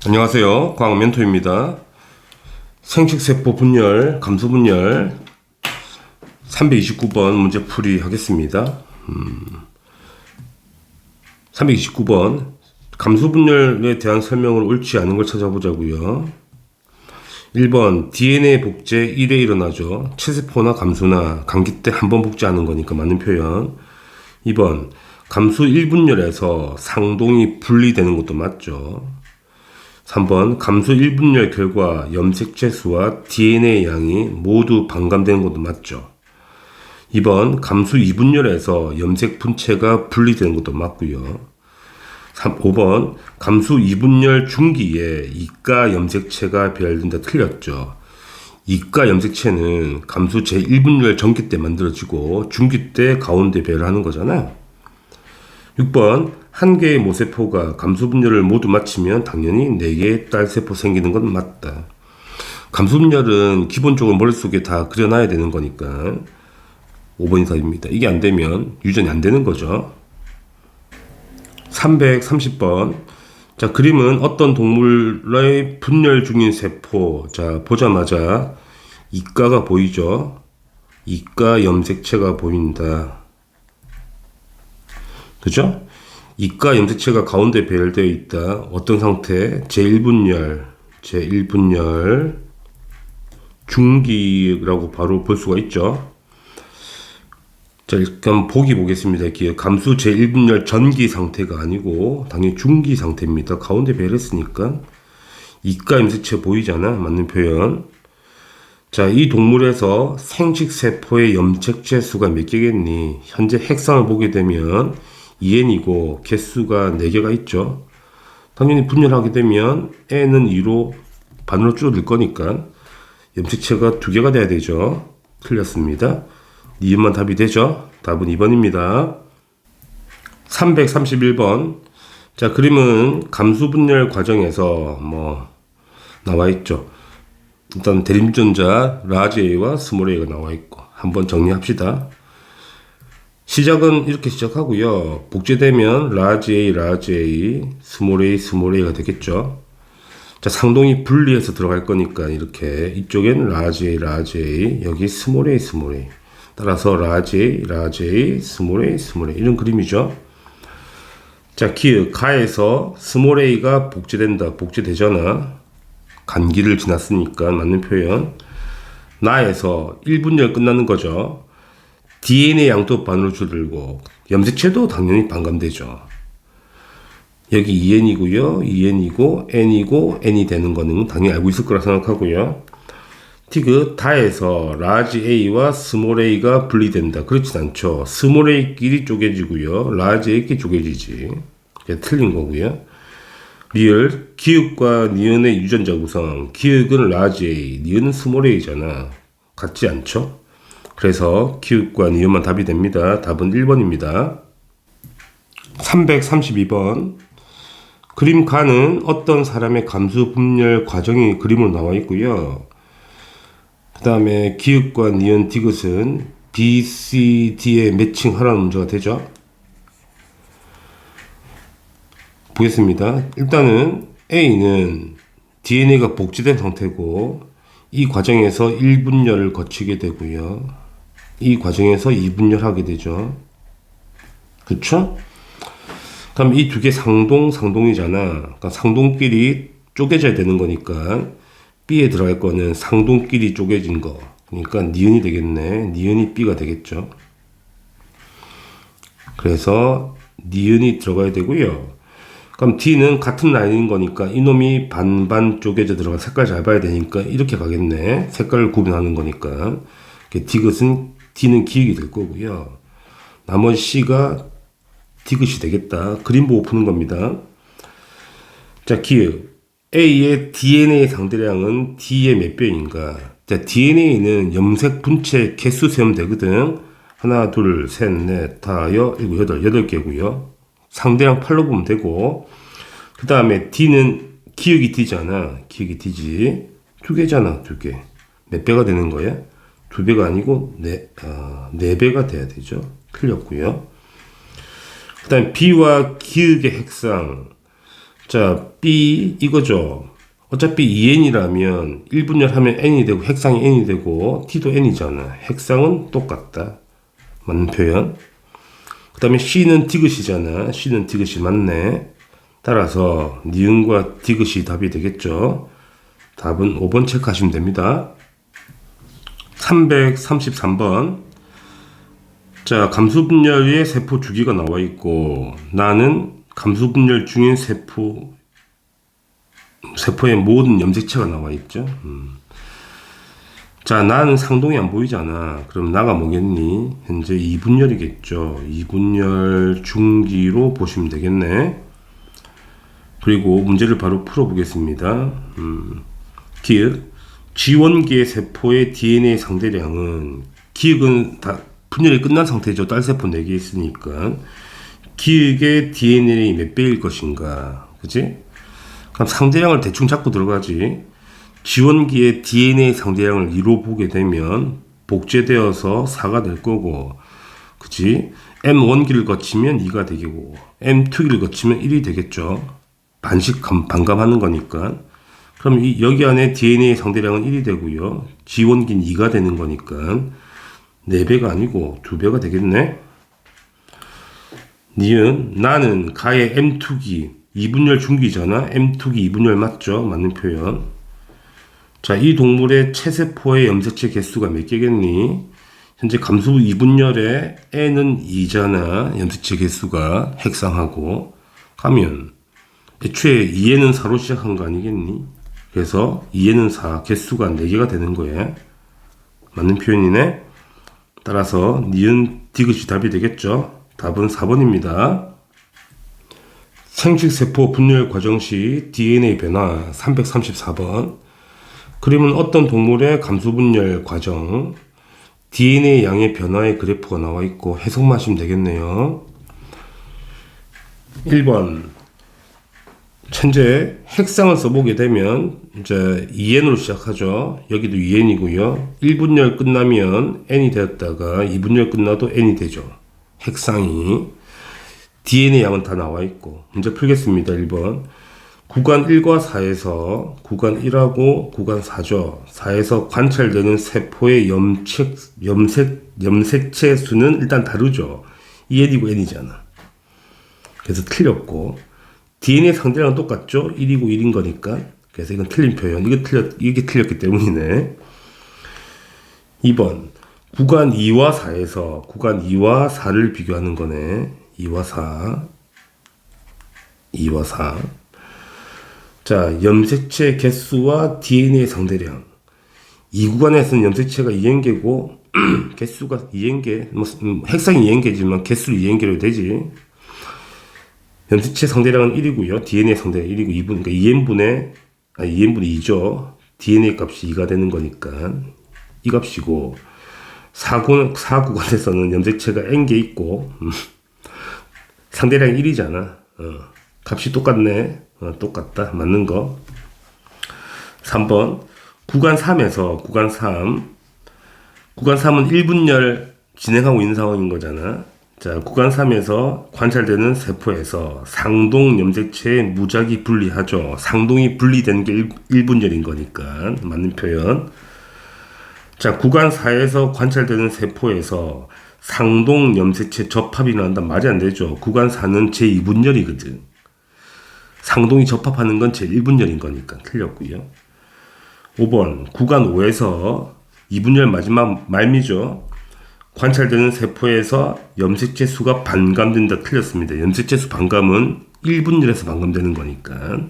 안녕하세요. 과학멘토입니다. 생식세포 분열, 감소 분열 329번 문제풀이 하겠습니다. 329번 감소 분열에 대한 설명을 옳지 않은 걸 찾아보자고요. 1번 DNA 복제 1회 일어나죠. 체세포나 감소나 감기 때 한 번 복제하는 거니까 맞는 표현. 2번 감소 1분열에서 상동이 분리되는 것도 맞죠. 3번 감소 1분열 결과 염색체 수와 DNA 양이 모두 반감되는 것도 맞죠. 2번 감소 2분열에서 염색 분체가 분리되는 것도 맞고요. 5번 감소 2분열 중기에 이가 염색체가 배열된다 틀렸죠. 이가 염색체는 감소 제1분열 전기 때 만들어지고 중기 때 가운데 배열하는 거잖아요. 6번 한 개의 모세포가 감소 분열을 모두 마치면 당연히 4개의 딸세포 생기는 건 맞다. 감소 분열은 기본적으로 머릿속에 다 그려놔야 되는 거니까 5번이 답입니다. 이게 안 되면 유전이 안 되는 거죠. 330번 자, 그림은 어떤 동물의 분열 중인 세포. 자, 보자마자 이가가 보이죠. 이가 염색체가 보인다. 그죠? 이가 염색체가 가운데 배열되어 있다. 어떤 상태? 제1분열 중기라고 바로 볼 수가 있죠. 자, 일단 보기 보겠습니다. 감수 제1분열 전기 상태가 아니고 당연히 중기 상태입니다. 가운데 배열했으니까 이가 염색체 보이잖아. 맞는 표현. 자, 이 동물에서 생식세포의 염색체 수가 몇 개겠니? 현재 핵상을 보게 되면 2n이고 개수가 4개가 있죠. 당연히 분열하게 되면 n은 2로 반으로 줄어들 거니까 염색체가 2개가 돼야 되죠. 틀렸습니다. 니은만 답이 되죠. 답은 2번입니다. 331번 자, 그림은 감수 분열 과정에서 나와 있죠. 일단 대림전자 라지 A와 스몰 A가 나와 있고 한번 정리합시다. 시작은 이렇게 시작하고요. 복제되면 라지 A, 스몰 A가 되겠죠. 자, 상동이 분리해서 들어갈 거니까 이렇게 이쪽엔 라지 A, 여기 스몰 A. 따라서 라지 A, 스몰 A 이런 그림이죠. 자, 가에서 스몰 A가 복제되잖아. 간기를 지났으니까 맞는 표현. 나에서 1분열 끝나는 거죠. DNA 양도 반으로 줄어들고 염색체도 당연히 반감되죠. 여기 2n이고요. 2n이고 n이고 n이 되는 거는 당연히 알고 있을 거라 생각하고요. 다에서 라지 A와 스몰 A가 분리된다. 그렇진 않죠. 스몰 A끼리 쪼개지고요. 라지 A끼리 쪼개지지. 이게 틀린 거고요. 리을 기읍과 니은의 유전자 구성. 기읍은 라지 A, 니은은 스몰 A잖아. 같지 않죠? 그래서 기읍과 니은만 답이 됩니다. 답은 1번입니다. 332번 그림 가는 어떤 사람의 감수 분열 과정이 그림으로 나와 있고요. 그 다음에 기읍과 니은 디귿은 B, C, D에 매칭하라는 문제가 되죠. 보겠습니다. 일단은 A는 DNA가 복제된 상태고 이 과정에서 1분열을 거치게 되고요. 이 과정에서 2분열하게 되죠. 그쵸? 그럼 이 두 개 상동이잖아. 그러니까 상동끼리 쪼개져야 되는 거니까 B에 들어갈 거는 상동끼리 쪼개진 거. 그러니까 니은이 되겠네. 니은이 B가 되겠죠. 그래서 니은이 들어가야 되고요. 그럼 D는 같은 라인인 거니까 이놈이 반반 쪼개져 들어가 색깔 잘 봐야 되니까 이렇게 가겠네. 색깔을 구분하는 거니까. D는 기역이 될 거고요. 나머지 C가 디귿이 되겠다. 그림 보고 푸는 겁니다. 자, 기역. A의 DNA 상대량은 D의 몇 배인가? 자, DNA는 염색 분체 개수 세우면 되거든. 하나, 둘, 셋, 넷, 다, 일곱, 여덟 개고요. 상대량 8로 보면 되고, 그 다음에 D는 기역이 D잖아. 기역이 D지. 2개잖아, 2개. 몇 배가 되는 거야? 2배가 아니고 4배가 돼야 되죠. 틀렸고요. 그 다음에 B와 기역의 핵상. 자, B 이거죠. 어차피 2n이라면 1분열 하면 n이 되고 핵상이 n이 되고 t도 n이잖아. 핵상은 똑같다. 맞는 표현. 그 다음에 C는 디귿이잖아. C는 디귿이 맞네. 따라서 니은과 디귿이 답이 되겠죠. 답은 5번 체크하시면 됩니다. 333번. 자, 감수분열의 세포 주기가 나와 있고 나는 감수분열 중인 세포의 모든 염색체가 나와 있죠. 자, 나는 상동이 안 보이잖아. 그럼 나가 뭐겠니? 현재 2분열이겠죠. 2분열 중기로 보시면 되겠네. 그리고 문제를 바로 풀어보겠습니다. 기역. 지원계 세포의 DNA 상대량은, 기역은 다 분열이 끝난 상태죠. 딸세포 4개 있으니까. 기역의 DNA 몇 배일 것인가. 그치? 그럼 상대량을 대충 잡고 들어가지. 지원기의 DNA 상대량을 2로 보게 되면 복제되어서 4가 될 거고, 그치? M1기를 거치면 2가 되고, M2기를 거치면 1이 되겠죠. 반감하는 거니까. 그럼 여기 안에 DNA 상대량은 1이 되고요. 지원기는 2가 되는 거니까 4배가 아니고 2배가 되겠네. 니은 나는 가의 M2기 2분열 중기잖아. M2기 2분열 맞죠? 맞는 표현. 자, 이 동물의 체세포의 염색체 개수가 몇 개겠니? 현재 감수 2분열에 N은 2잖아. 염색체 개수가 핵상하고 가면 애초에 2에는 4로 시작한 거 아니겠니? 그래서 2에는 4, 개수가 4개가 되는 거예요. 맞는 표현이네. 따라서 니은 디귿이 답이 되겠죠. 답은 4번입니다. 생식세포 분열 과정 시 DNA 변화 334번. 그림은 어떤 동물의 감수분열 과정 DNA 양의 변화의 그래프가 나와 있고 해석만 하시면 되겠네요. 1번. 현재 핵상을 써보게 되면 이제 2n으로 시작하죠. 여기도 2n이고요. 1분열 끝나면 n이 되었다가 2분열 끝나도 n이 되죠. 핵상이. DNA 양은 다 나와 있고. 문제 풀겠습니다. 1번. 구간 1과 4에서 구간 1하고 구간 4죠. 4에서 관찰되는 세포의 염색체 수는 일단 다르죠. 2n이고 n이잖아. 그래서 틀렸고. DNA 상대랑은 똑같죠? 1이고 1인 거니까. 그래서 이건 틀린 표현. 이게 틀렸기 때문이네. 2번. 구간 2와 4에서 구간 2와 4를 비교하는 거네. 2와 4. 2와 4. 자, 염색체 개수와 DNA 상대량. 이 구간에서는 염색체가 2N개고, 개수가 2N개, 핵상이 2N개지만 개수를 2N개로 되지. 염색체 상대량은 1이고요. DNA 상대량 1이고 2분, 그러니까 2n분의 2죠. DNA 값이 2가 되는 거니까 이 값이고 4구간에서는 염색체가 n개 있고 상대량이 1이잖아. 값이 똑같네. 똑같다. 맞는 거. 3번. 구간 3에서 구간 3. 구간 3은 1분열 진행하고 있는 상황인 거잖아. 자, 구간 3에서 관찰되는 세포에서 상동 염색체의 무작위 분리하죠. 상동이 분리된 게 1분열인 거니까 맞는 표현. 자, 구간 4에서 관찰되는 세포에서 상동 염색체 접합이 나온다면 말이 안 되죠. 구간 4는 제2분열이거든. 상동이 접합하는 건 제1분열인 거니까 틀렸고요. 5번. 구간 5에서 2분열 마지막 말미죠. 관찰되는 세포에서 염색체 수가 반감된다. 틀렸습니다. 염색체 수 반감은 1분열에서 반감되는 거니까.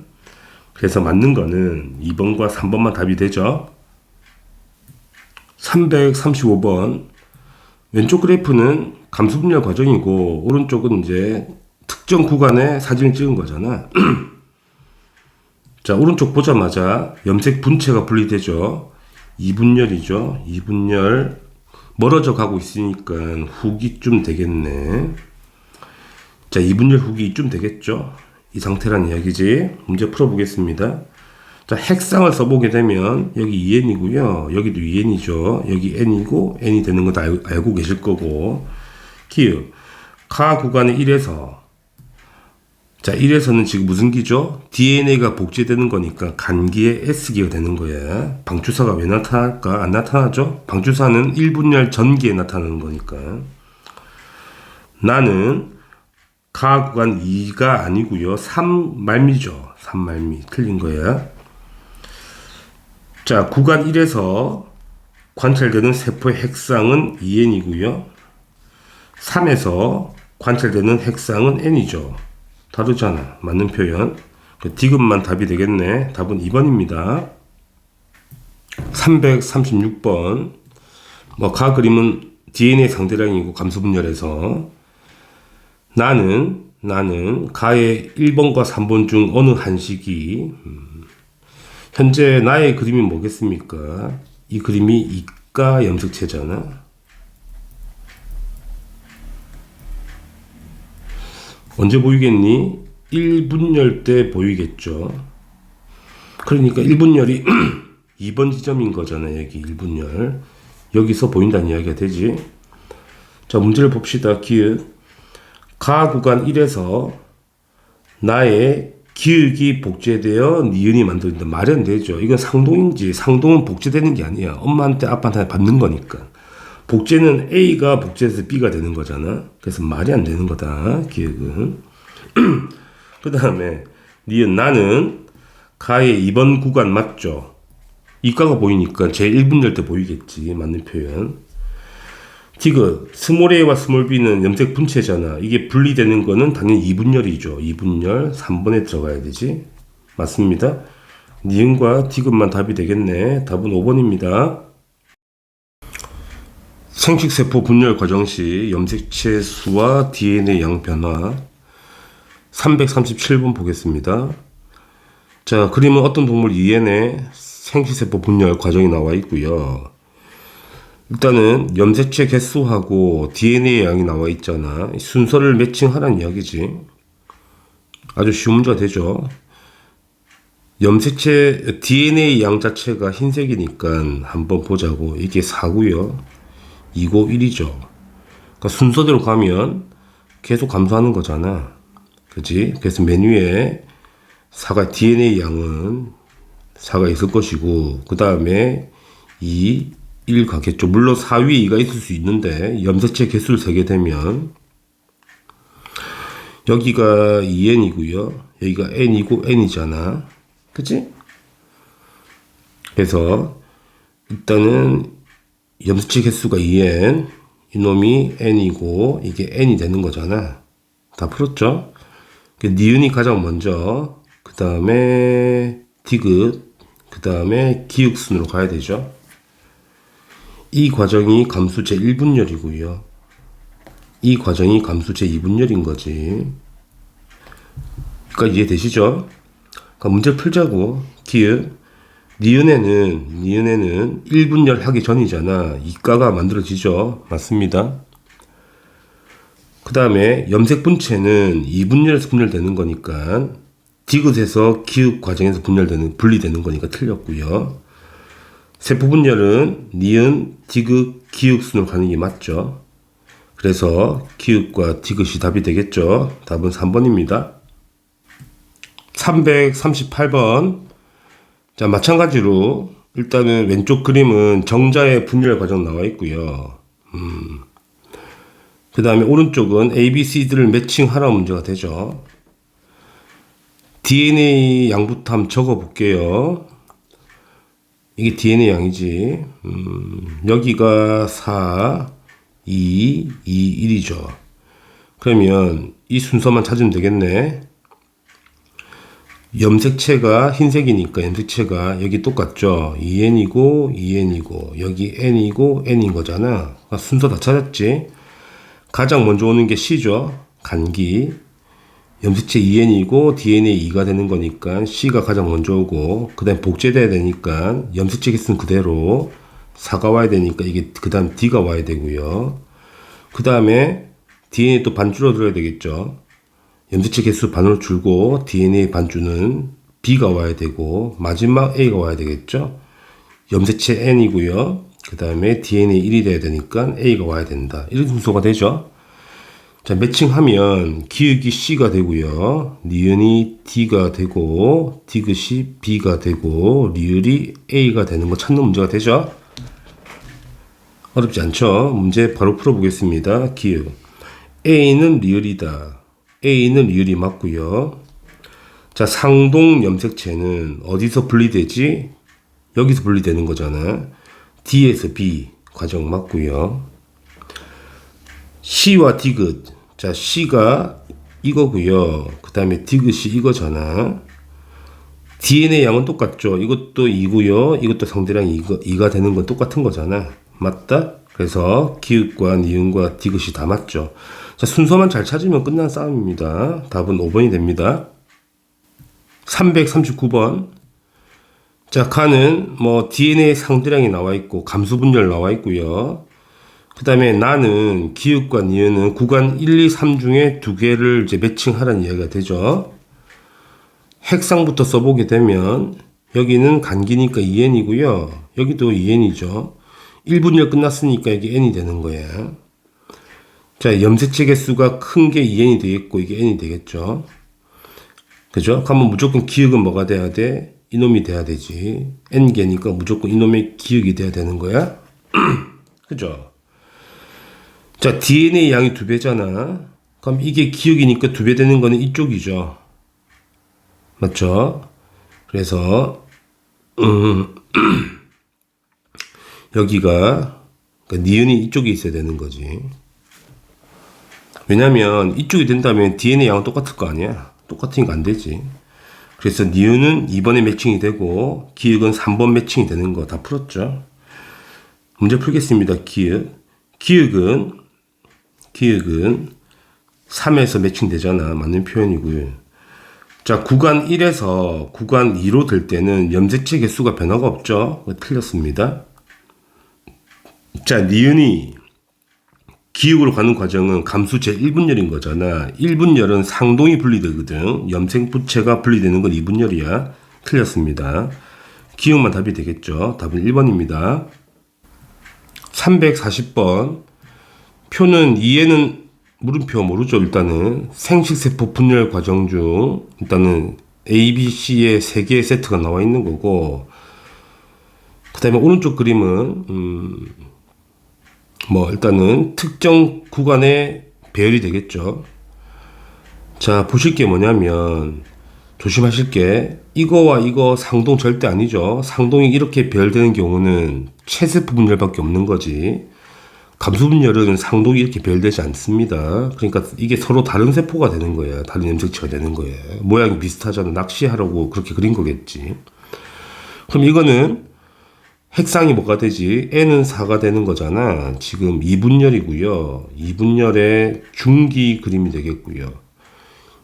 그래서 맞는 거는 2번과 3번만 답이 되죠. 335번. 왼쪽 그래프는 감수분열 과정이고 오른쪽은 이제 특정 구간에 사진을 찍은 거잖아. 자, 오른쪽 보자마자 염색 분체가 분리되죠. 2분열이죠. 2분열 멀어져 가고 있으니까 후기쯤 되겠네. 자, 2분열 후기쯤 되겠죠. 이 상태란 이야기지. 문제 풀어보겠습니다. 자, 핵상을 써보게 되면 여기 2n이고요. 여기도 2n이죠. 여기 n이고 n이 되는 거 다 알고 계실 거고. 기역. 가 구간의 1에서 자, 1에서는 지금 무슨 기죠? DNA가 복제되는 거니까 간기의 S기가 되는 거야. 방주사가 왜 나타날까? 안 나타나죠? 방주사는 1분열 전기에 나타나는 거니까. 나는 가 구간 2가 아니고요. 3말미죠. 3말미. 틀린 거야. 자, 구간 1에서 관찰되는 세포의 핵상은 2N이고요. 3에서 관찰되는 핵상은 N이죠. 다르잖아. 맞는 표현. 디귿만 답이 되겠네. 답은 2번입니다. 336번. 가 그림은 DNA 상대량이고 감수 분열에서 나는 가의 1번과 3번 중 어느 한식이 현재 나의 그림이 뭐겠습니까? 이 그림이 이가 염색체잖아. 언제 보이겠니? 1분열 때 보이겠죠. 그러니까 1분열이 2번 지점인 거잖아. 여기 1분열. 여기서 보인다는 이야기가 되지. 자, 문제를 봅시다. 기역. 가 구간 1에서 나의 기역이 복제되어 니은이 만들어진다. 말이 안 되죠. 이건 상동인지, 상동은 복제되는 게 아니야. 엄마한테 아빠한테 받는 거니까. 복제는 A가 복제해서 B가 되는 거잖아. 그래서 말이 안 되는 거다. 기억은. 그 다음에 니은 나는 가의 2번 구간 맞죠? 이가가 보이니까 제 1분열 때 보이겠지. 맞는 표현. 디귿 스몰 a와 스몰 b는 염색 분체잖아. 이게 분리되는 거는 당연히 2분열이죠. 2분열 3번에 들어가야 되지. 맞습니다. 니은과 디귿만 답이 되겠네. 답은 5번입니다. 생식세포 분열 과정 시 염색체 수와 DNA 양 변화. 337번 보겠습니다. 자, 그림은 어떤 동물 EN의 생식세포 분열 과정이 나와 있고요. 일단은 염색체 개수하고 DNA 양이 나와 있잖아. 순서를 매칭하라는 이야기지. 아주 쉬운 문제가 되죠. 염색체 DNA 양 자체가 흰색이니까 한번 보자고. 이게 4고요. 2고 1이죠. 그러니까 순서대로 가면 계속 감소하는 거잖아. 그치? 그래서 맨 위에 DNA 양은 4가 있을 것이고, 그 다음에 2, 1 가겠죠. 물론 4 위에 2가 있을 수 있는데 염색체 개수를 세게 되면 여기가 2n이고요. 여기가 n이고 n이잖아. 그치? 그래서 일단은 염색체 개수가 2n, 이놈이 n이고 이게 n이 되는 거잖아. 다 풀었죠? 니은이 가장 먼저, 그 다음에 디귿, 그 다음에 기역순으로 가야 되죠. 이 과정이 감수 제1분열이고요. 이 과정이 감수 제2분열인 거지. 그러니까 이해되시죠? 그러니까 문제를 풀자고. 기역. 니은에는 1분열 하기 전이잖아. 이가가 만들어지죠. 맞습니다. 그 다음에 염색 분체는 2분열에서 분열되는 거니까 디귿에서 기역 과정에서 분리되는 거니까 틀렸고요. 세포 분열은 니은, 디귿, 기역순으로 가는 게 맞죠. 그래서 기역과 디귿이 답이 되겠죠. 답은 3번입니다. 338번. 자, 마찬가지로 일단은 왼쪽 그림은 정자의 분열 과정 나와 있고요. 그 다음에 오른쪽은 A, B, C들을 매칭하라 문제가 되죠. DNA 양부터 한번 적어 볼게요. 이게 DNA 양이지. 여기가 4, 2, 2, 1이죠. 그러면 이 순서만 찾으면 되겠네. 염색체가 흰색이니까 염색체가 여기 똑같죠. 2n이고 2n이고 여기 n이고 n인 거잖아. 그러니까 순서 다 찾았지. 가장 먼저 오는 게 C죠. 간기. 염색체 2n이고 DNA 2가 되는 거니까 C가 가장 먼저 오고, 그 다음에 복제돼야 되니까 염색체 개수는 그대로 4가 와야 되니까 이게 그 다음 D가 와야 되고요. 그 다음에 DNA 또 반 줄어들어야 되겠죠. 염색체 개수 반으로 줄고 DNA 반주는 B가 와야 되고 마지막 A가 와야 되겠죠. 염색체 N이고요. 그 다음에 DNA 1이 돼야 되니까 A가 와야 된다. 이런 순서가 되죠. 자, 매칭하면 기역이 C가 되고요. 니은이 D가 되고, 디귿이 B가 되고, 리을이 A가 되는 거 찾는 문제가 되죠? 어렵지 않죠? 문제 바로 풀어보겠습니다. 기역. A는 리을이다. A는 리을이 맞고요. 자, 상동 염색체는 어디서 분리되지? 여기서 분리되는 거잖아. D에서 B 과정 맞고요. C와 디귿. 자, C가 이거고요. 그 다음에 디귿이 이거잖아. DNA 양은 똑같죠. 이것도 2고요. 이것도 상대랑 2가 되는 건 똑같은 거잖아. 맞다? 그래서 기읍과 니은과 디귿이 다 맞죠. 자, 순서만 잘 찾으면 끝난 싸움입니다. 답은 5번이 됩니다. 339번. 자, 가는 뭐 DNA 상대량이 나와 있고 감수 분열 나와 있고요. 그 다음에 나는 기읍과 니은은 구간 1, 2, 3 중에 두 개를 이제 매칭하라는 이야기가 되죠. 핵상부터 써보게 되면 여기는 간기니까 2n이고요. 여기도 2n이죠. 1분열 끝났으니까 이게 n이 되는 거야. 자, 염색체 개수가 큰 게 2n이 되겠고 이게 n이 되겠죠. 그죠? 그러면 무조건 기역은 뭐가 돼야 돼? 이놈이 돼야 되지. n개니까 무조건 이놈의 기역이 돼야 되는 거야. 그죠? 자, DNA 양이 2배잖아. 그럼 이게 기역이니까 2배 되는 거는 이쪽이죠. 맞죠? 그래서 여기가 그러니까 니은이 이쪽에 있어야 되는 거지. 왜냐면 이쪽이 된다면 DNA 양은 똑같을 거 아니야. 똑같으니까 안 되지. 그래서 니은은 2번에 매칭이 되고 기역은 3번 매칭이 되는 거 다 풀었죠. 문제 풀겠습니다. 기역은 3에서 매칭되잖아. 맞는 표현이고요. 자, 구간 1에서 구간 2로 될 때는 염색체 개수가 변화가 없죠. 틀렸습니다. 자, 니은이 기역으로 가는 과정은 감수 제1분열인 거잖아. 1분열은 상동이 분리되거든. 염색부체가 분리되는 건 2분열이야. 틀렸습니다. 기역만 답이 되겠죠. 답은 1번입니다. 340번. 표는 2에는 물음표 모르죠. 일단은 생식세포 분열 과정 중 일단은 A, B, C의 3개의 세트가 나와 있는 거고, 그 다음에 오른쪽 그림은 뭐 일단은 특정 구간에 배열이 되겠죠. 자, 보실 게 뭐냐면 조심하실 게 이거와 이거 상동 절대 아니죠. 상동이 이렇게 배열되는 경우는 체세포 분열밖에 없는 거지. 감수 분열은 상동이 이렇게 배열되지 않습니다. 그러니까 이게 서로 다른 세포가 되는 거예요. 다른 염색체가 되는 거예요. 모양이 비슷하잖아. 낚시하라고 그렇게 그린 거겠지. 그럼 이거는 핵상이 뭐가 되지? N은 4가 되는 거잖아. 지금 2분열이고요. 2분열의 중기 그림이 되겠고요.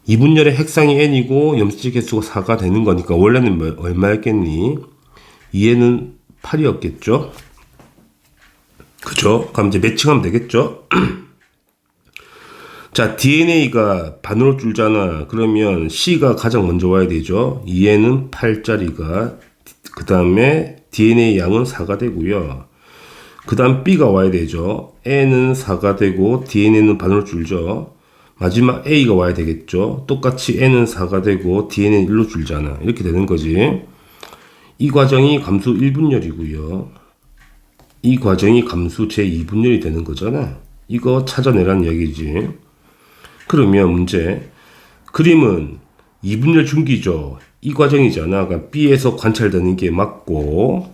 2분열의 핵상이 N이고 염색체 개수가 4가 되는 거니까 원래는 얼마였겠니? 2에는 8이었겠죠? 그죠? 그럼 이제 매칭하면 되겠죠? 자, DNA가 반으로 줄잖아. 그러면 C가 가장 먼저 와야 되죠. 2에는 8짜리가, 그 다음에 DNA 양은 4가 되고요. 그 다음 B가 와야 되죠. N은 4가 되고 DNA는 반으로 줄죠. 마지막 A가 와야 되겠죠. 똑같이 N은 4가 되고 DNA는 1로 줄잖아. 이렇게 되는 거지. 이 과정이 감수 1분열이고요. 이 과정이 감수 제2분열이 되는 거잖아. 이거 찾아내라는 얘기지. 그러면 문제. 그림은 2분열 중기죠. 이 과정이잖아. 그러니까 B에서 관찰되는 게 맞고.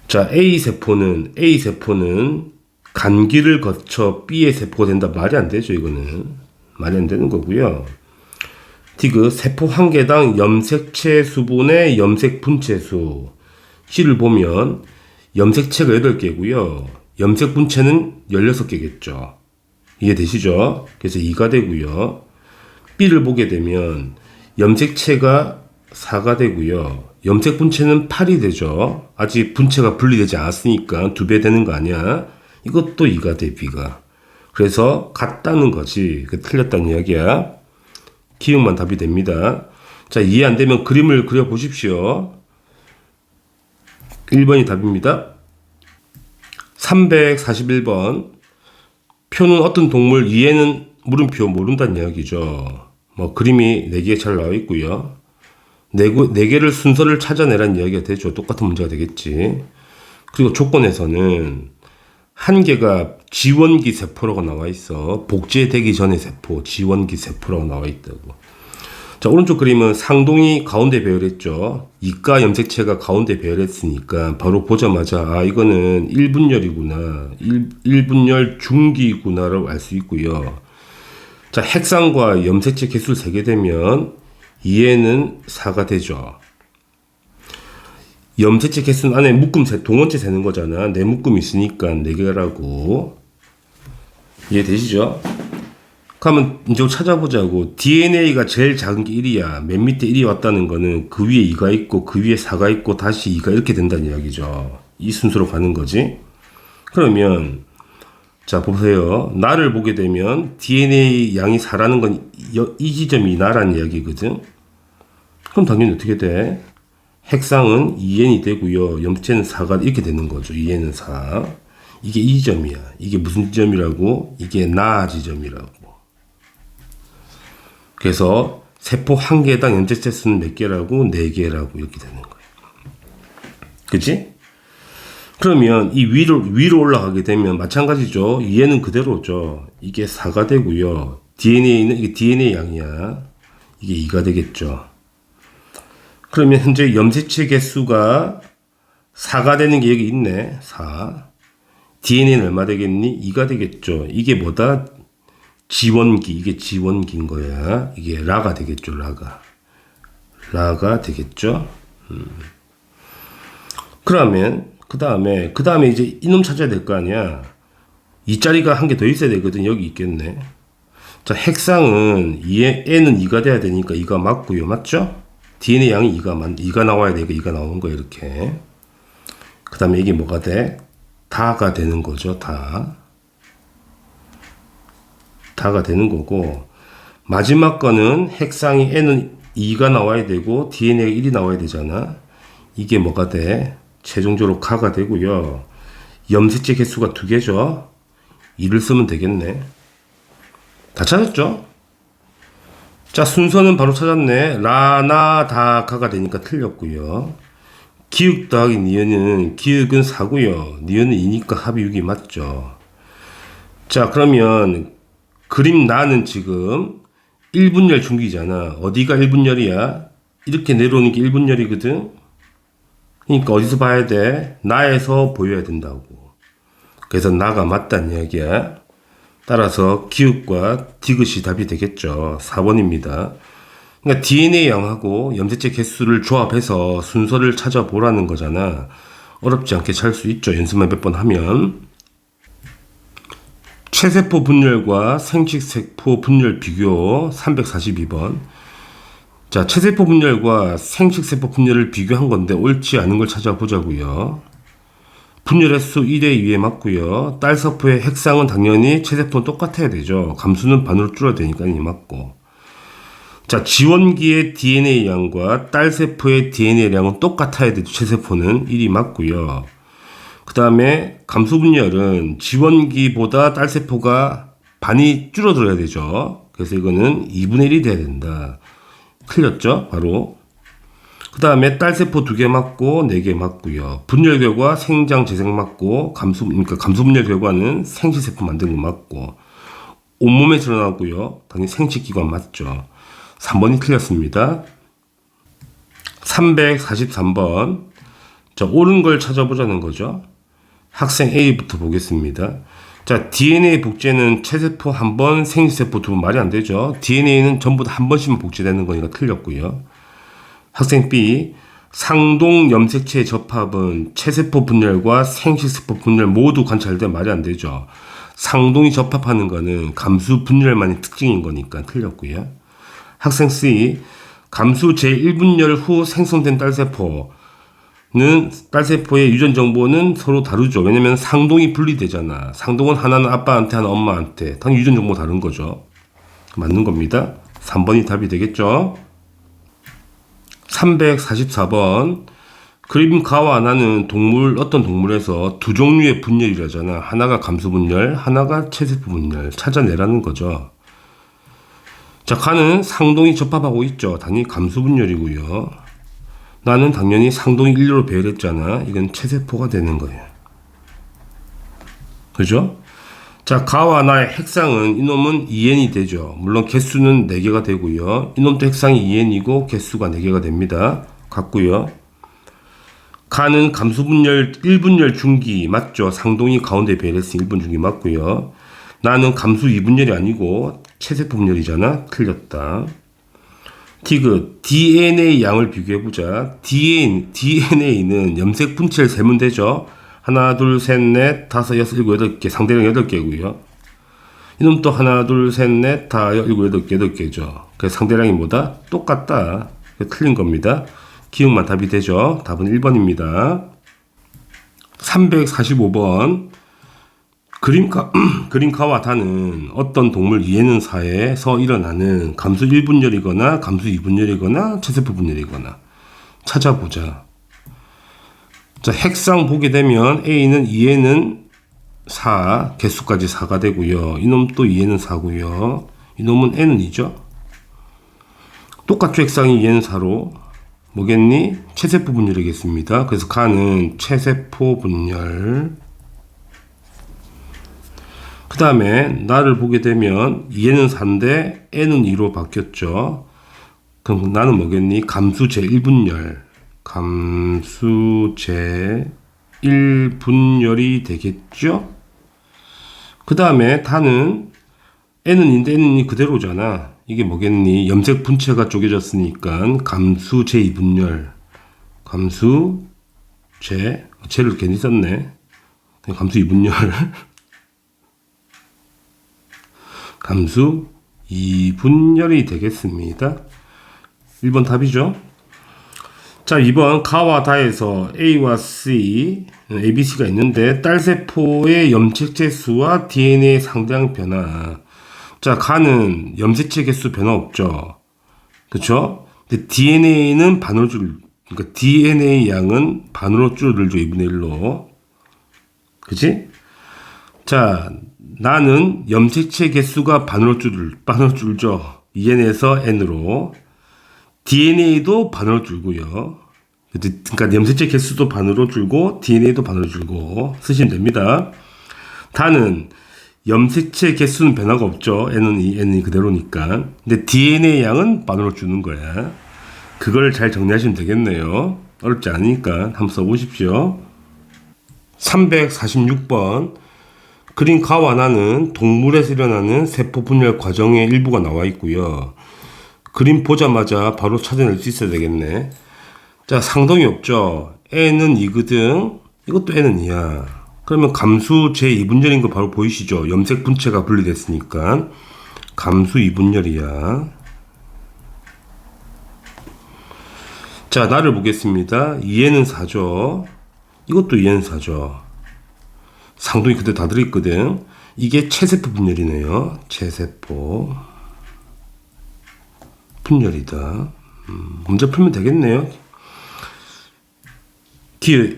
자, A세포는 간기를 거쳐 B의 세포가 된다. 말이 안 되죠. 이거는. 말이 안 되는 거고요. 디귿 세포 한 개당 염색체 수분의 염색 분체 수. C를 보면 염색체가 8개고요. 염색 분체는 16개겠죠. 이해되시죠? 그래서 2가 되고요. B를 보게 되면 염색체가 4가 되고요. 염색 분체는 8이 되죠. 아직 분체가 분리되지 않았으니까 2배 되는 거 아니야. 이것도 2가 돼, B가. 그래서 같다는 거지. 틀렸다는 이야기야. 기억만 답이 됩니다. 자, 이해 안 되면 그림을 그려보십시오. 1번이 답입니다. 341번. 표는 어떤 동물, 이에는 물음표 모른다는 이야기죠. 뭐 그림이 4개 잘 나와 있고요. 4개를 순서를 찾아내라는 이야기가 되죠. 똑같은 문제가 되겠지. 그리고 조건에서는 한 개가 지원기 세포라고 나와 있어. 복제되기 전의 세포, 지원기 세포라고 나와 있다고. 자, 오른쪽 그림은 상동이 가운데 배열했죠. 이가 염색체가 가운데 배열했으니까 바로 보자마자 이거는 1분열이구나. 1분열 중기구나라고 알 수 있고요. 자, 핵상과 염색체 개수를 세게 되면 2에는 4가 되죠. 염색체 개수는 안에 묶음 동원체 세는 거잖아. 네 묶음이 있으니까 4개라고. 이해되시죠? 그러면 이제 찾아보자고. DNA가 제일 작은 게 1이야. 맨 밑에 1이 왔다는 거는 그 위에 2가 있고 그 위에 4가 있고 다시 2가 이렇게 된다는 이야기죠. 이 순서로 가는 거지. 그러면 자 보세요. 나를 보게 되면 DNA 양이 4라는 건 이 지점이 나라는 이야기거든. 그럼 당연히 어떻게 돼? 핵상은 2n이 되고요. 염색체는 4가 이렇게 되는 거죠. 2n은 4. 이게 이 지점이야. 이게 무슨 지점이라고? 이게 나 지점이라고. 그래서 세포 한 개당 염색체 수는 몇 개라고? 4개라고 이렇게 되는 거예요. 그치? 그러면 이 위로 올라가게 되면 마찬가지죠. 2에는 그대로죠. 이게 4가 되고요. DNA는 이게 DNA 양이야. 이게 2가 되겠죠. 그러면 현재 염색체 개수가 4가 되는 게 여기 있네. 4. DNA는 얼마 되겠니? 2가 되겠죠. 이게 뭐다? 지원기. 이게 지원기인 거야. 이게 라가 되겠죠. 라가 되겠죠. 그러면 그 다음에 이제 이놈 찾아야 될 거 아니야. 이 자리가 한 개 더 있어야 되거든. 여기 있겠네. 자, 핵상은 N은 2가 돼야 되니까 2가 맞고요. 맞죠? DNA 양이 2가 나와야 되니까 2가 나오는 거야. 이렇게. 그 다음에 이게 뭐가 돼? 다가 되는 거죠. 다가 되는 거고, 마지막 거는 핵상이 N은 2가 나와야 되고 DNA가 1이 나와야 되잖아. 이게 뭐가 돼? 최종적으로 가가 되고요. 염색체 개수가 2개죠. 2를 쓰면 되겠네. 다 찾았죠? 자, 순서는 바로 찾았네. 라, 나, 다, 가가 되니까 틀렸고요. 기역 더하기 니은은 기역은 4고요. 니은은 2니까 합이 6이 맞죠. 자, 그러면 그림 나는 지금 1분열 중기잖아. 어디가 1분열이야? 이렇게 내려오는 게 1분열이거든. 그러니까 어디서 봐야 돼? 나에서 보여야 된다고. 그래서 나가 맞다는 이야기야. 따라서 기역과 디귿이 답이 되겠죠. 4번입니다. 그러니까 DNA 양하고 염색체 개수를 조합해서 순서를 찾아보라는 거잖아. 어렵지 않게 잘 수 있죠. 연습만 몇 번 하면. 체세포 분열과 생식세포 분열 비교 342번. 자, 체세포 분열과 생식세포 분열을 비교한 건데 옳지 않은 걸 찾아보자고요. 분열 횟수 1에 2에 맞고요. 딸세포의 핵상은 당연히 체세포는 똑같아야 되죠. 감수는 반으로 줄어야 되니까 이 맞고. 자, 지원기의 DNA 양과 딸세포의 DNA 양은 똑같아야 되죠. 체세포는 1이 맞고요. 그 다음에 감수분열은 지원기보다 딸세포가 반이 줄어들어야 되죠. 그래서 이거는 2분의 1이 돼야 된다. 틀렸죠? 바로. 그 다음에 딸세포 2개 맞고 4개 맞고요. 분열 결과 생장 재생 맞고 그러니까 감수분열 결과는 생식세포 만든 거 맞고 온몸에 드러나고요. 당연히 생殖기관 맞죠. 3번이 틀렸습니다. 343번. 자, 옳은 걸 찾아보자는 거죠. 학생 A부터 보겠습니다. 자, DNA 복제는 체세포 1번, 생식세포 2번 말이 안 되죠. DNA는 전부 다 한 번씩만 복제되는 거니까 틀렸고요. 학생 B, 상동 염색체의 접합은 체세포 분열과 생식세포 분열 모두 관찰된 말이 안 되죠. 상동이 접합하는 거는 감수 분열만의 특징인 거니까 틀렸고요. 학생 C, 감수 제1분열 후 생성된 딸세포의 유전 정보는 서로 다르죠. 왜냐면 상동이 분리되잖아. 상동은 하나는 아빠한테, 하나는 엄마한테. 당연히 유전 정보 다른 거죠. 맞는 겁니다. 3번이 답이 되겠죠. 344번. 그림 가와 나는 어떤 동물에서 두 종류의 분열이라잖아. 하나가 감수 분열, 하나가 체세포 분열. 찾아내라는 거죠. 자, 가는 상동이 접합하고 있죠. 당연히 감수 분열이고요. 나는 당연히 상동이 1로 배열했잖아. 이건 체세포가 되는 거예요. 그죠? 자, 가와 나의 핵상은 이놈은 2n이 되죠. 물론 개수는 4개가 되고요. 이놈도 핵상이 2n이고 개수가 4개가 됩니다. 같고요. 가는 감수분열 1분열 중기 맞죠? 상동이 가운데 배열했으니 1분 중기 맞고요. 나는 감수 2분열이 아니고 체세포 분열이잖아. 틀렸다. 디귿 DNA 양을 비교해보자. DNA는 염색 분체를 세면 되죠. 하나, 둘, 셋, 넷, 다섯, 여섯, 일곱, 여덟 개. 상대량 8개고요. 이놈 또 하나, 둘, 셋, 넷, 다, 일곱, 여덟 개, 8개죠. 그래서 상대량이 뭐다? 똑같다. 틀린 겁니다. 기억만 답이 되죠. 답은 1번입니다. 345번. 그림가와 다는 어떤 동물 이해는 사에서 일어나는 감수 1분열이거나 감수 2분열이거나 체세포 분열이거나 찾아보자. 자, 핵상 보게 되면 A는 2에는 4, 개수까지 4가 되고요. 이놈 또 2에는 4고요. 이놈은 N은 2죠. 똑같죠. 핵상이 2에는 4로. 뭐겠니? 체세포 분열이겠습니다. 그래서 가는 체세포 분열. 그 다음에 나를 보게 되면 2에는 4인데 N은 2로 바뀌었죠. 그럼 나는 뭐겠니? 감수 제1분열. 감수 제1분열이 되겠죠? 그 다음에 다는 N은 2인데 N은 2 그대로잖아. 이게 뭐겠니? 염색 분체가 쪼개졌으니까 감수 제2분열. 감수 쟤를 괜히 썼네. 감수 2분열. 감수 2분열이 되겠습니다. 1번 답이죠. 자, 2번 가와 다에서 A와 C, ABC가 있는데 딸세포의 염색체 수와 DNA 상대량 변화. 자, 가는 염색체 개수 변화 없죠. 그쵸? 근데 DNA는 그러니까 DNA 양은 반으로 줄어들죠. 2분의 1로. 그치? 자, 나는 염색체 개수가 반으로 줄죠. 2n에서 n으로. DNA도 반으로 줄고요. 그러니까 염색체 개수도 반으로 줄고 DNA도 반으로 줄고 쓰시면 됩니다. 다는 염색체 개수는 변화가 없죠. n은 2, n이 그대로니까. 근데 DNA 양은 반으로 주는 거야. 그걸 잘 정리하시면 되겠네요. 어렵지 않으니까 한번 써보십시오. 346번. 그린 가와 나는 동물에서 일어나는 세포 분열 과정의 일부가 나와 있고요. 그림 보자마자 바로 찾아낼 수 있어야 되겠네. 자, 상동이 없죠. N은 2거든. 이것도 N은 2야. 그러면 감수 제2분열인 거 바로 보이시죠? 염색 분체가 분리됐으니까. 감수 2분열이야. 자, 나를 보겠습니다. 2에는 4죠. 이것도 2에는 4죠. 상동이 그때 다 들어있거든. 이게 체세포 분열이네요. 체세포 분열이다. 문제 풀면 되겠네요.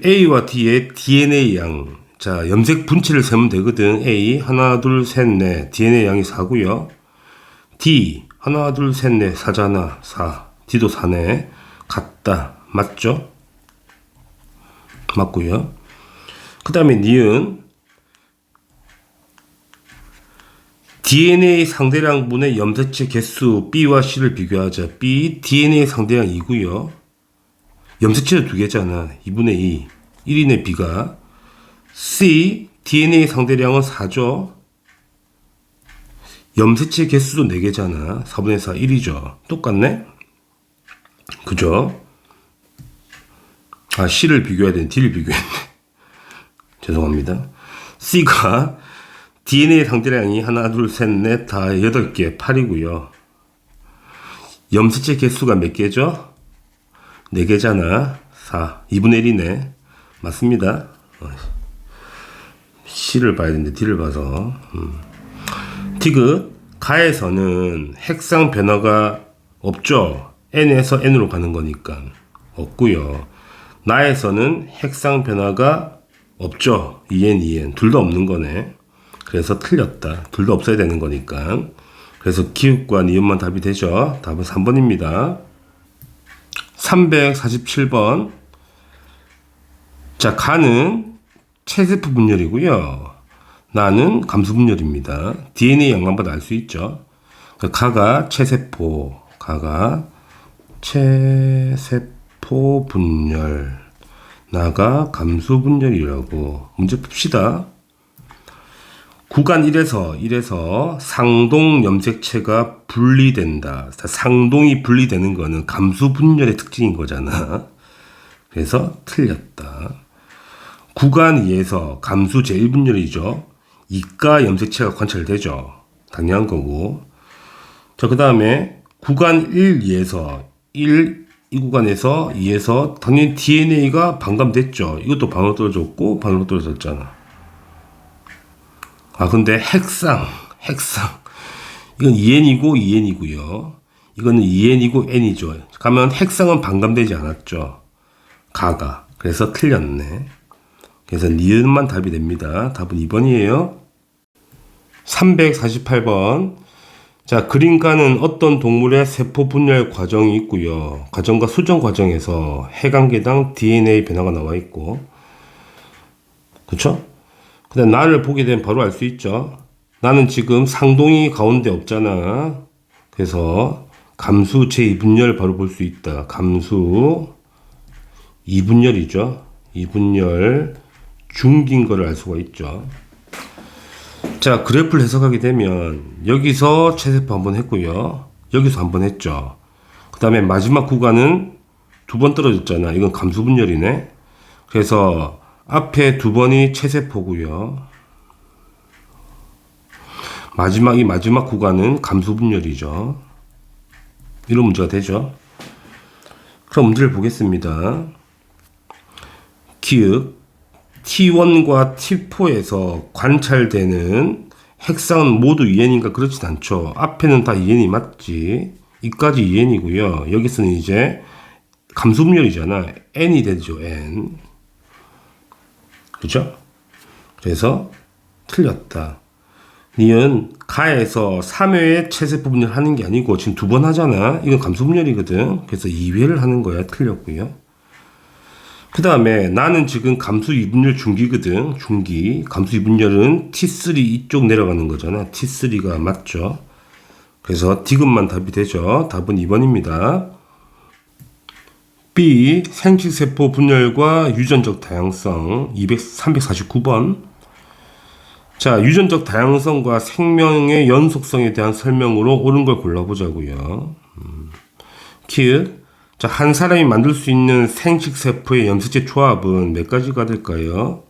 A와 D의 DNA 양. 자, 염색 분체를 세면 되거든. A 하나 둘 셋 넷 DNA 양이 4고요. D 하나 둘 셋 넷 4잖아. 4. D도 4네. 같다. 맞죠? 맞고요. 그 다음에 니은 DNA 상대량분의 염색체 개수 B와 C를 비교하자. B DNA 상대량 2고요. 염색체도 2개잖아. 2분의 2. 1이네 B가. C DNA 상대량은 4죠. 염색체 개수도 4개잖아. 4분의 4 1이죠. 똑같네. 그죠? 아, C를 비교해야 되는 D를 비교했네. 죄송합니다. C가 DNA 상대량이 하나, 둘, 셋, 넷, 다 8개, 8이고요. 염색체 개수가 몇 개죠? 4개잖아. 4. 2분의 1이네. 맞습니다. C를 봐야 되는데 D를 봐서. 디귿 가에서는 핵상 변화가 없죠. N에서 N으로 가는 거니까 없고요. 나에서는 핵상 변화가 없죠. 2n, 2n. 둘 다 없는 거네. 그래서 틀렸다. 둘 다 없어야 되는 거니까. 그래서 기읍과 니은만 답이 되죠. 답은 3번입니다. 347번. 자, 가는 체세포 분열이고요. 나는 감수 분열입니다. DNA 양만보다 알 수 있죠. 가가 체세포, 가가 체세포 분열, 나가 감수 분열이라고. 문제 풉시다. 구간 1에서 상동 염색체가 분리된다. 상동이 분리되는 거는 감수 분열의 특징인 거잖아. 그래서 틀렸다. 구간 2에서 감수 제1분열이죠. 이가 염색체가 관찰되죠. 당연한 거고. 자, 그 다음에 구간 1, 2에서 이 구간에서 2에서 당연히 DNA가 반감됐죠. 이것도 반으로 떨어졌고 반으로 떨어졌잖아. 아, 근데 핵상. 이건 2n이고 2n이고요. 이거는 2n이고 n이죠. 가면 핵상은 반감되지 않았죠. 가가. 그래서 틀렸네. 그래서 니은만 답이 됩니다. 답은 2번이에요. 348번. 자, 그림가는 어떤 동물의 세포 분열 과정이 있고요. 과정과 수정 과정에서 해관계당 DNA 변화가 나와 있고, 그쵸? 그다음 나를 보게 되면 바로 알 수 있죠. 나는 지금 상동이 가운데 없잖아. 그래서 감수 제2분열 바로 볼 수 있다. 감수 2분열이죠. 2분열 중기인 거를 알 수가 있죠. 자, 그래프를 해석하게 되면 여기서 체세포 한번 했고요. 여기서 한번 했죠. 그 다음에 마지막 구간은 두 번 떨어졌잖아. 이건 감수 분열이네. 그래서 앞에 두 번이 체세포고요. 마지막 구간은 감수 분열이죠. 이런 문제가 되죠. 그럼 문제를 보겠습니다. 기읍 T1과 T4에서 관찰되는 핵상은 모두 2n인가 그렇진 않죠. 앞에는 다 2n이 맞지. 이까지 2n이고요. 여기서는 이제 감수 분열이잖아. n이 되죠. n. 그죠? 그래서 틀렸다. 니은 가에서 3회의 체세포 분열 하는 게 아니고 지금 두 번 하잖아. 이건 감수 분열이거든. 그래서 2회를 하는 거야. 틀렸고요. 그 다음에 나는 지금 감수 2분열 중기거든. 중기. 감수 2분열은 T3 이쪽 내려가는 거잖아. T3가 맞죠. 그래서 디귿만 답이 되죠. 답은 2번입니다. B. 생식세포 분열과 유전적 다양성 349번. 자, 유전적 다양성과 생명의 연속성에 대한 설명으로 옳은 걸 골라보자고요. 키읔. 자, 한 사람이 만들 수 있는 생식세포의 염색체 조합은 몇 가지가 될까요?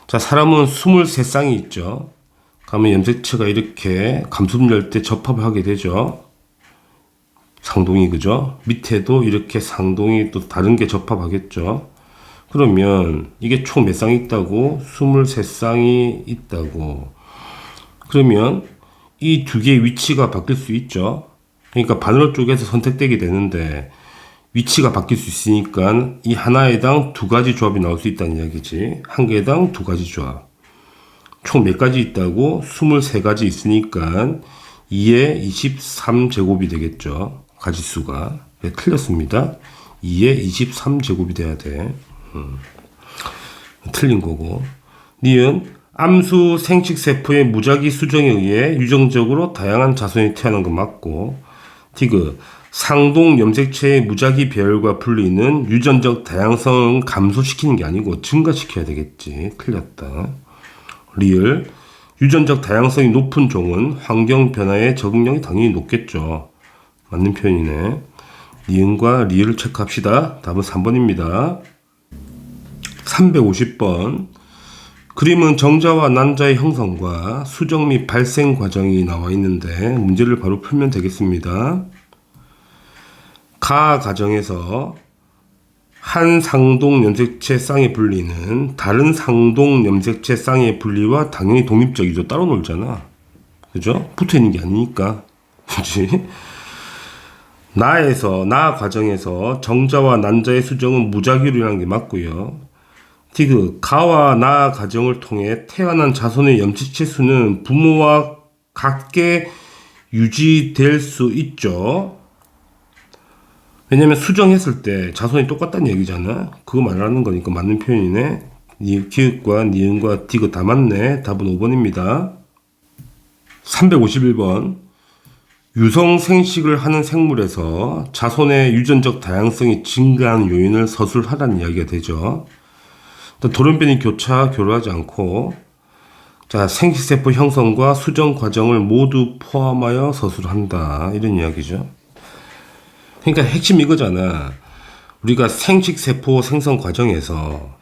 자, 사람은 23쌍이 있죠. 그러면 염색체가 이렇게 감수분열 때 접합을 하게 되죠. 상동이, 그죠? 밑에도 이렇게 상동이 또 다른 게 접합하겠죠. 그러면 이게 총 몇 쌍이 있다고? 23쌍이 있다고. 그러면 이 두 개의 위치가 바뀔 수 있죠. 그러니까 반월 쪽에서 선택되게 되는데 위치가 바뀔 수 있으니까 이 하나에당 두 가지 조합이 나올 수 있다는 이야기지. 한 개당 두 가지 조합. 총 몇 가지 있다고? 23가지 있으니까 2의 23제곱이 되겠죠. 가지수가. 네, 틀렸습니다. 2의 23제곱이 돼야 돼. 틀린 거고. 니은 암수 생식세포의 무작위 수정에 의해 유전적으로 다양한 자손이 태어난 거 맞고. 디귿 상동 염색체의 무작위 배열과 분리는 유전적 다양성을 감소시키는 게 아니고 증가시켜야 되겠지. 틀렸다. 리을 유전적 다양성이 높은 종은 환경 변화에 적응력이 당연히 높겠죠. 맞는 표현이네. 니은과 리을을 체크합시다. 답은 3번입니다. 350번. 그림은 정자와 난자의 형성과 수정 및 발생 과정이 나와 있는데 문제를 바로 풀면 되겠습니다. 가 가정에서 한 상동 염색체 쌍의 분리는 다른 상동 염색체 쌍의 분리와 당연히 독립적이죠. 따로 놀잖아. 그죠? 붙어 있는 게 아니니까. 그치? 나 과정에서 정자와 난자의 수정은 무작위로 일어나는 게 맞고요. 디귿, 가와 나 과정을 통해 태어난 자손의 염치체 수는 부모와 같게 유지될 수 있죠. 왜냐면 수정했을 때 자손이 똑같다는 얘기잖아. 그거 말하는 거니까 맞는 표현이네. 기읍과 니은과 디귿 다 맞네. 답은 5번입니다. 351번. 유성생식을 하는 생물에서 자손의 유전적 다양성이 증가하는 요인을 서술하라는 이야기가 되죠. 돌연변이 교차 교류하지 않고, 자, 생식세포 형성과 수정 과정을 모두 포함하여 서술한다. 이런 이야기죠. 그러니까 핵심 이거잖아. 우리가 생식세포 형성 과정에서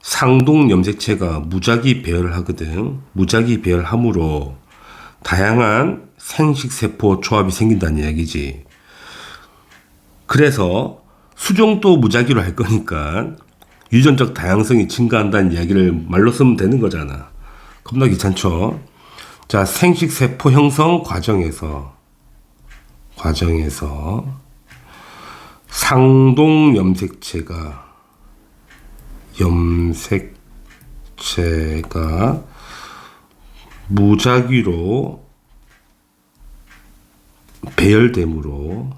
상동 염색체가 무작위 배열을 하거든. 무작위 배열함으로 다양한 생식세포 조합이 생긴다는 이야기지. 그래서 수정도 무작위로 할 거니까 유전적 다양성이 증가한다는 이야기를 말로 쓰면 되는 거잖아. 겁나 귀찮죠? 자, 생식세포 형성 과정에서 상동 염색체가 무작위로 배열됨으로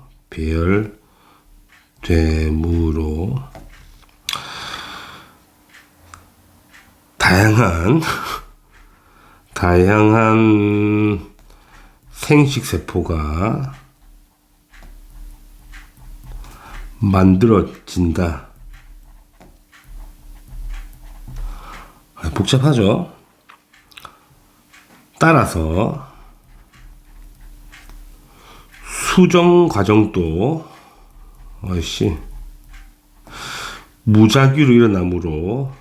다양한 생식세포가 만들어진다. 복잡하죠? 따라서 수정 과정도 무작위로 일어나므로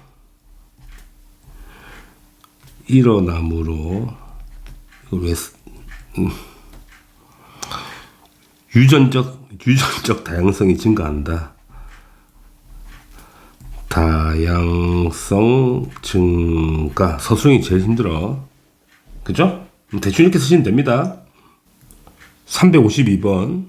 이걸 왜 유전적 다양성이 증가한다. 다양성 증가. 서술이 제일 힘들어. 그죠? 대충 이렇게 쓰시면 됩니다. 352번.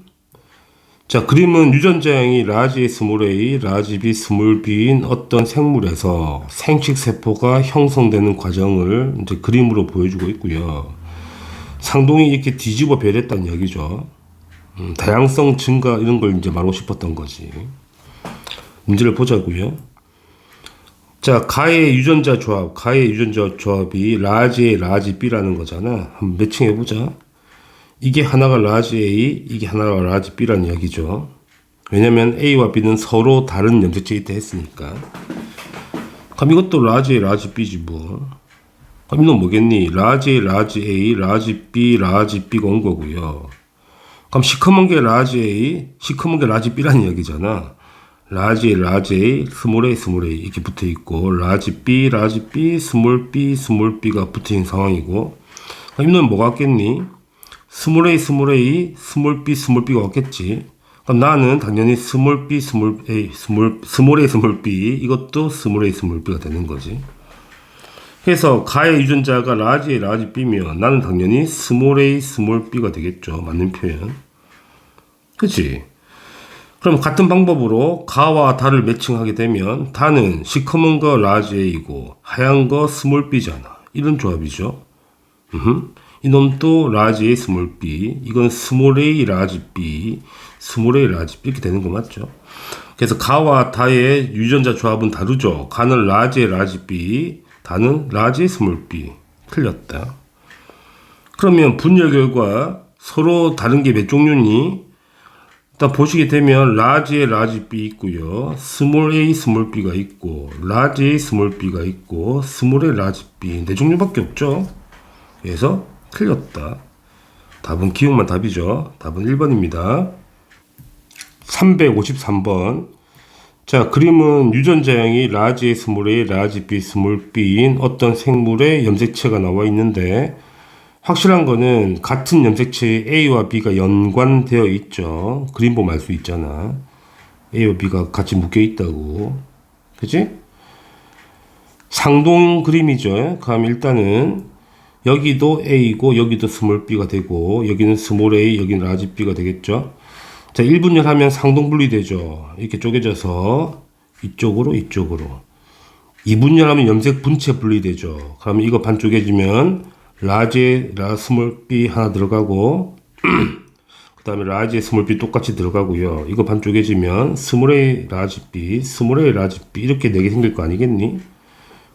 자, 그림은 유전자형이 라지 A, 스몰 a, 라지 B, 스몰 b인 어떤 생물에서 생식세포가 형성되는 과정을 이제 그림으로 보여주고 있고요. 상동이 이렇게 뒤집어 배열했다는 이야기죠. 다양성 증가 이런 걸 이제 말하고 싶었던 거지. 문제를 보자고요. 자, 가의 유전자 조합이 라지 A, 라지 B라는 거잖아. 한번 매칭해 보자. 이게 하나가 라지 A, 이게 하나가 라지 B라는 이야기죠. 왜냐면 A와 B는 서로 다른 염색체 있다 했으니까. 그럼 이것도 라지 A, 라지 B지 뭐. 그럼 이건 뭐겠니? 라지 A, 라지 A, 라지 B, 라지 B가 온 거고요. 그럼 시커먼 게 라지 A, 시커먼 게 라지 B라는 이야기잖아. 라지 A, 라지 A, 스몰 a, 스몰 a 이렇게 붙어 있고, 라지 B, 라지 B, 스몰 B가 붙어 있는 상황이고, 그럼 이는 뭐가 같겠니? 스몰 a, 스몰 B가 왔겠지. 그럼 나는 당연히 스몰 B, 스몰 A, 스몰 B, 이것도 스몰 A, 스몰 B가 되는 거지. 그래서 가의 유전자가 라지 A, 라지 B면 나는 당연히 스몰 A, 스몰 B가 되겠죠. 맞는 표현. 그치? 그럼 같은 방법으로 가와 다를 매칭하게 되면 다는 시커먼 거 라지 A이고 하얀 거 스몰 B잖아. 이런 조합이죠. 이놈도 라지 A, 스몰 B, 이건 스몰 A, 라지 B, 스몰 A, 라지 B 이렇게 되는 거 맞죠? 그래서 가와 다의 유전자 조합은 다르죠. 가는 라지 A, 라지 B, 다는 라지 A, 스몰 B. 틀렸다. 그러면 분열 결과 서로 다른 게 몇 종류니? 일단 보시게 되면 라지 A, 라지 B 있고요. 스몰 A, 스몰 B가 있고, 라지 A, 스몰 B가 있고, 스몰 A, 라지 B. 네 종류밖에 없죠. 그래서 틀렸다. 답은 기억만 답이죠. 답은 1번입니다. 353번. 자, 그림은 유전자형이 라지 A, 스몰 a, 라지 B, 스몰 b인 어떤 생물의 염색체가 나와 있는데 확실한 거는 같은 염색체에 A와 B가 연관되어 있죠. 그림 보면 알 수 있잖아. A와 B가 같이 묶여 있다고. 그치? 상동 그림이죠. 그럼 일단은 여기도 A고 여기도 스몰 b가 되고 여기는 스몰 a 여기는 라지 b가 되겠죠. 자, 1분열 하면 상동분리 되죠. 이렇게 쪼개져서 이쪽으로 이쪽으로. 2분열 하면 염색 분체 분리되죠. 그러면 이거 반 쪼개지면 라지에 스몰 b 하나 들어가고 그 다음에 라지에 스몰 b 똑같이 들어가고요. 이거 반 쪼개지면 스몰 a 라지 b 스몰 a 라지 b 이렇게 4개 생길 거 아니겠니?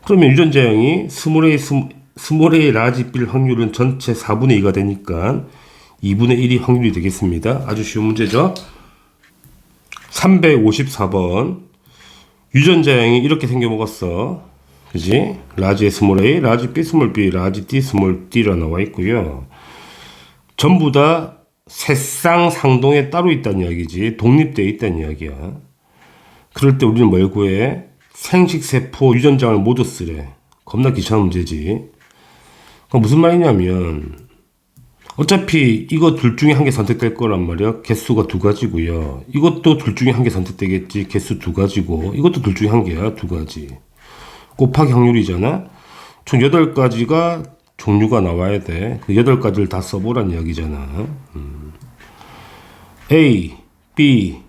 그러면 유전자형이 스몰 a 라지 b일 확률은 전체 4분의 2가 되니까 2분의 1이 확률이 되겠습니다. 아주 쉬운 문제죠. 354번 유전자형이 이렇게 생겨 먹었어. 그지? 라지에 스몰 a, 라지 b, 스몰 b, 라지 d, 스몰 d라 나와 있고요. 전부 다 새쌍 상동에 따로 있다는 이야기지. 독립되어 있다는 이야기야. 그럴 때 우리는 뭘 구해? 생식세포 유전장을 모두 쓰래. 겁나 귀찮은 문제지. 그럼 무슨 말이냐면 어차피 이거 둘 중에 한 개 선택될 거란 말이야. 개수가 2가지고요. 이것도 둘 중에 한 개 선택되겠지. 개수 2가지고 이것도 둘 중에 한 개야. 2가지. 곱하기 확률이잖아. 총 8가지가 종류가 나와야 돼. 그 8가지를 다 써보란 이야기잖아. A, B,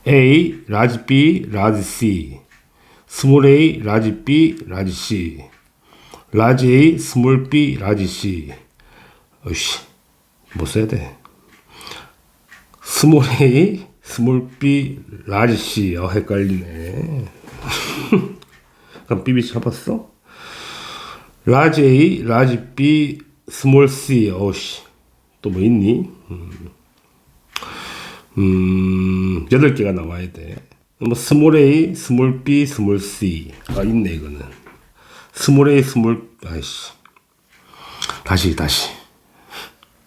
A, 라지 B, 라지 C, 스몰 A, 라지 B, 라지 C, 라지 A, 스몰 B, 라지 C. 어이씨, 뭐 써야 돼? 스몰 A, 스몰 B, 라지 C. 헷갈리네. 그럼 BB 잡았어? 라지 A, 라지 B, 스몰 C. 어씨, 또 뭐 있니? 8개가 나와야 돼. 뭐 스몰 A, 스몰 B, 스몰 C. 아, 있네 이거는. 스몰 A, 스몰 아이씨. 다시.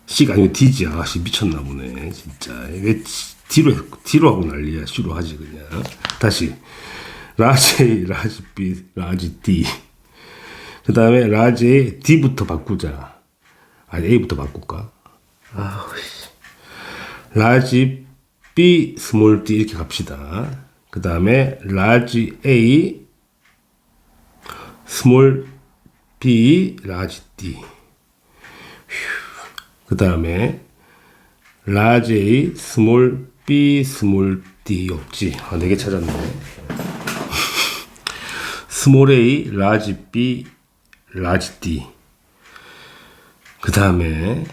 C가 아니고 D지. 아씨 미쳤나 보네. 진짜. 왜 D로 하고 난리야. C로 하지 그냥. 다시. 라지 A, 라지 B, 라지 D. 그 다음에 라지 A, D부터 바꾸자. 아니 A부터 바꿀까? 라지 B, 스몰 D 이렇게 갑시다. 그 다음에 라지 A, 스몰 B, 라지 D. 그 다음에 라지 A, 스몰 B, 스몰 D 없지. 4개 찾았네. 스몰 A, 라지 B, 라지 D. 그 다음에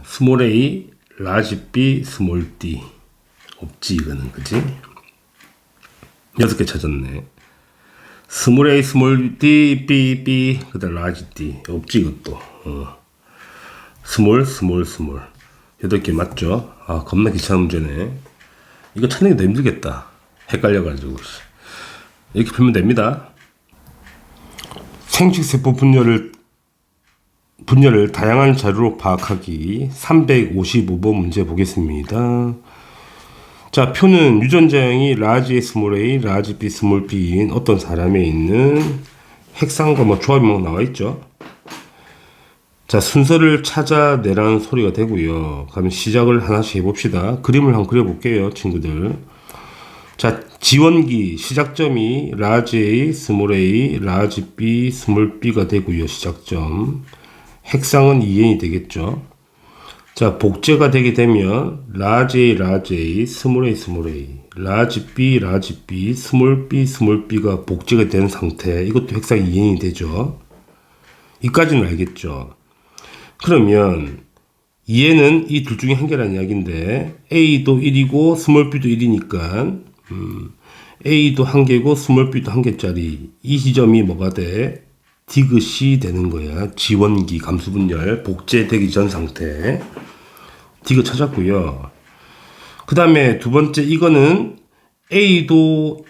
스몰 A, 라지 B, 스몰 D. 없지 이거는. 그치? 6개 찾았네. 스몰 A, 스몰 D, B, B. 그 다음 라지 D. 없지 이것도. 스몰. 8개 맞죠? 아, 겁나 귀찮은 문제네. 이거 찾는 게 더 힘들겠다. 헷갈려가지고. 이렇게 풀면 됩니다. 생식세포 분열을 다양한 자료로 파악하기. 355번 문제 보겠습니다. 자, 표는 유전자형이 라지 A, 스몰 A, 라지 B, 스몰 B인 어떤 사람에 있는 핵상과 뭐 조합이 막 나와 있죠. 자, 순서를 찾아내라는 소리가 되고요. 그러면 시작을 하나씩 해봅시다. 그림을 한번 그려볼게요, 친구들. 자, 지원기 시작점이 라지 A, 스몰 A, 라지 B, 스몰 B가 되고요. 시작점. 핵상은 2n이 되겠죠. 자, 복제가 되게 되면 라지 A, 라지 A, 스몰 A, 스몰 A, 라지 B, 라지 B, 스몰 B, 스몰 B가 복제가 된 상태. 이것도 핵상 2n이 되죠. 이까지는 알겠죠. 그러면 2n은 이 둘 중에 한 개라는 이야기인데 A도 1이고 스몰 B도 1이니까 A도 한 개고 스몰 B도 한 개짜리. 이 지점이 뭐가 돼? 디귿이 되는 거야. 지원기 감수분열 복제되기 전 상태. 디귿 찾았고요. 그 다음에 두 번째 이거는 A도